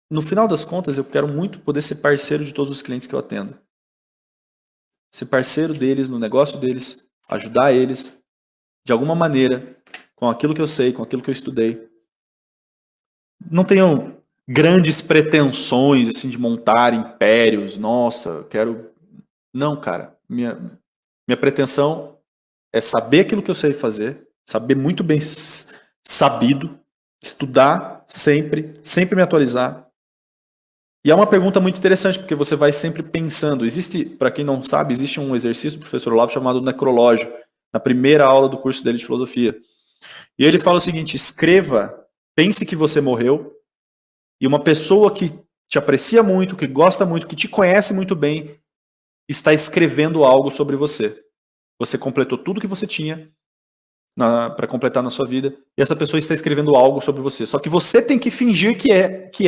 Speaker 2: No final das contas, eu quero muito poder ser parceiro de todos os clientes que eu atendo. Ser parceiro deles, no negócio deles, ajudar eles de alguma maneira, com aquilo que eu sei, com aquilo que eu estudei. Não tenho grandes pretensões assim, de montar impérios. Nossa, quero... Não, cara. Minha pretensão é saber aquilo que eu sei fazer, saber muito bem sabido, estudar sempre me atualizar. E é uma pergunta muito interessante, porque você vai sempre pensando. Para quem não sabe, existe um exercício do professor Olavo chamado necrológio, na primeira aula do curso dele de filosofia. E ele fala o seguinte: escreva, pense que você morreu, e uma pessoa que te aprecia muito, que gosta muito, que te conhece muito bem, está escrevendo algo sobre você. Você completou tudo que você tinha para completar na sua vida, e essa pessoa está escrevendo algo sobre você. Só que você tem que fingir que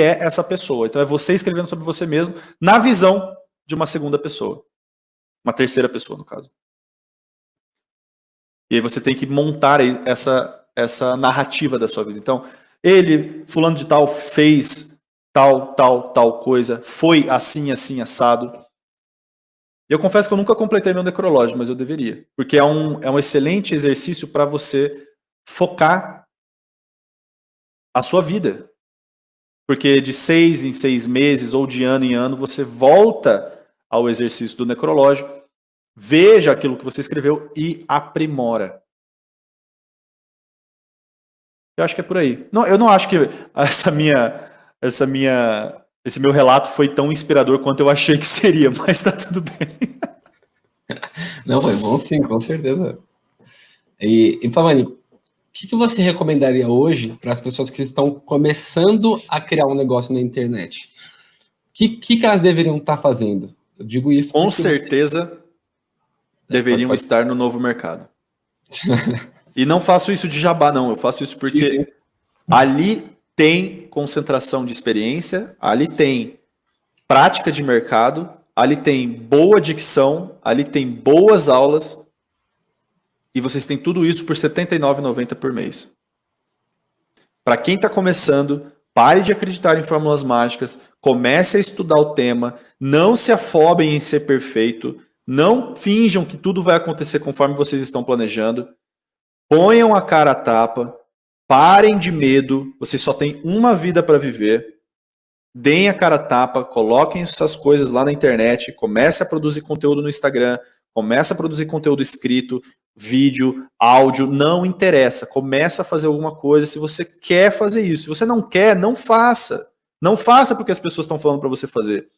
Speaker 2: é essa pessoa. Então é você escrevendo sobre você mesmo, na visão de uma segunda pessoa. Uma terceira pessoa, no caso. E aí você tem que montar essa narrativa da sua vida. Então, fulano de tal, fez tal coisa, foi assim, assado. Eu confesso que eu nunca completei meu necrológio, mas eu deveria. Porque é um excelente exercício para você focar a sua vida. Porque de 6 em 6 meses ou de ano em ano, você volta ao exercício do necrológio, veja aquilo que você escreveu e aprimora. Eu acho que é por aí. Não, eu não acho que esse meu relato foi tão inspirador quanto eu achei que seria, mas tá tudo bem.
Speaker 1: Não, foi bom sim, com certeza. E Pavani, o que você recomendaria hoje para as pessoas que estão começando a criar um negócio na internet? O que elas deveriam estar fazendo? Eu digo isso
Speaker 2: com certeza deveriam
Speaker 1: pode.
Speaker 2: estar no novo mercado. E não faço isso de jabá, não. Eu faço isso porque sim. Ali tem concentração de experiência, ali tem prática de mercado, ali tem boa dicção, ali tem boas aulas, e vocês têm tudo isso por R$ 79,90 por mês. Para quem está começando, pare de acreditar em fórmulas mágicas, comece a estudar o tema, não se afobem em ser perfeito, não finjam que tudo vai acontecer conforme vocês estão planejando, ponham a cara a tapa, parem de medo, vocês só têm uma vida para viver, deem a cara a tapa, coloquem essas coisas lá na internet, comece a produzir conteúdo no Instagram, comece a produzir conteúdo escrito, vídeo, áudio, não interessa, comece a fazer alguma coisa se você quer fazer isso. Se você não quer, não faça. Não faça porque as pessoas estão falando para você fazer.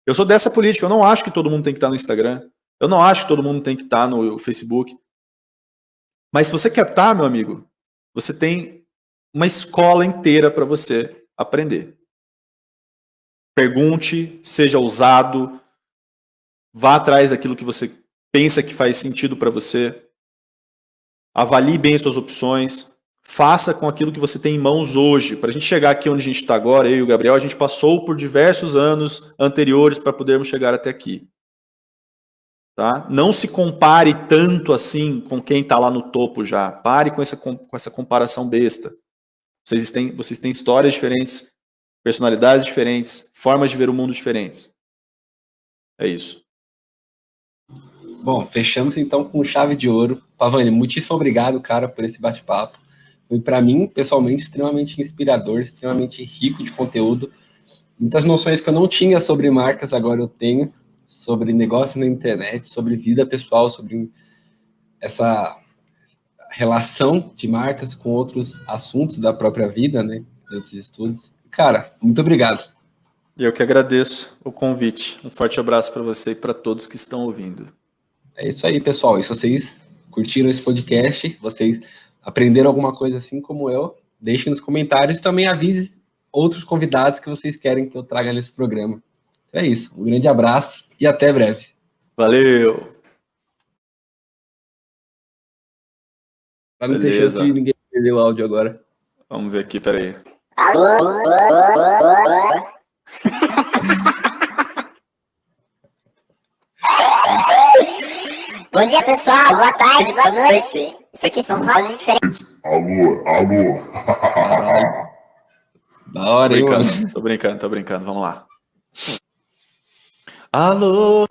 Speaker 2: Eu sou dessa política, eu não acho que todo mundo tem que estar no Instagram, eu não acho que todo mundo tem que estar no Facebook. Mas se você quer estar, meu amigo, você tem uma escola inteira para você aprender. Pergunte, seja ousado, vá atrás daquilo que você pensa que faz sentido para você, avalie bem suas opções, faça com aquilo que você tem em mãos hoje. Para a gente chegar aqui onde a gente está agora, eu e o Gabriel, a gente passou por diversos anos anteriores para podermos chegar até aqui. Tá? Não se compare tanto assim com quem está lá no topo já. Pare com essa comparação besta. Vocês têm histórias diferentes, personalidades diferentes, formas de ver o mundo diferentes. É isso.
Speaker 1: Bom, fechamos então com chave de ouro. Pavani, muitíssimo obrigado, cara, por esse bate-papo. Foi para mim, pessoalmente, extremamente inspirador, extremamente rico de conteúdo. Muitas noções que eu não tinha sobre marcas, agora eu tenho, sobre negócio na internet, sobre vida pessoal, sobre essa relação de marcas com outros assuntos da própria vida, né? De outros estudos. Cara, muito obrigado.
Speaker 2: Eu que agradeço o convite. Um forte abraço para você e para todos que estão ouvindo.
Speaker 1: É isso aí, pessoal. E se vocês curtiram esse podcast, vocês aprenderam alguma coisa assim como eu, deixem nos comentários e também avise outros convidados que vocês querem que eu traga nesse programa. Então é isso. Um grande abraço e até breve.
Speaker 2: Valeu!
Speaker 1: Para não ter chance de
Speaker 2: Beleza.
Speaker 1: ninguém perder o áudio agora.
Speaker 2: Vamos ver aqui, peraí.
Speaker 3: Bom dia, pessoal. Boa tarde, boa noite. Isso aqui são vozes diferentes.
Speaker 4: Alô.
Speaker 1: Da hora, hein, mano?
Speaker 2: Tô brincando. Vamos lá. Alô!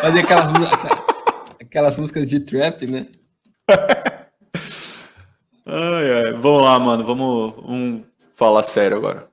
Speaker 1: Fazer aquelas músicas de trap, né?
Speaker 2: Ai. Vamos lá, mano. Vamos falar sério agora.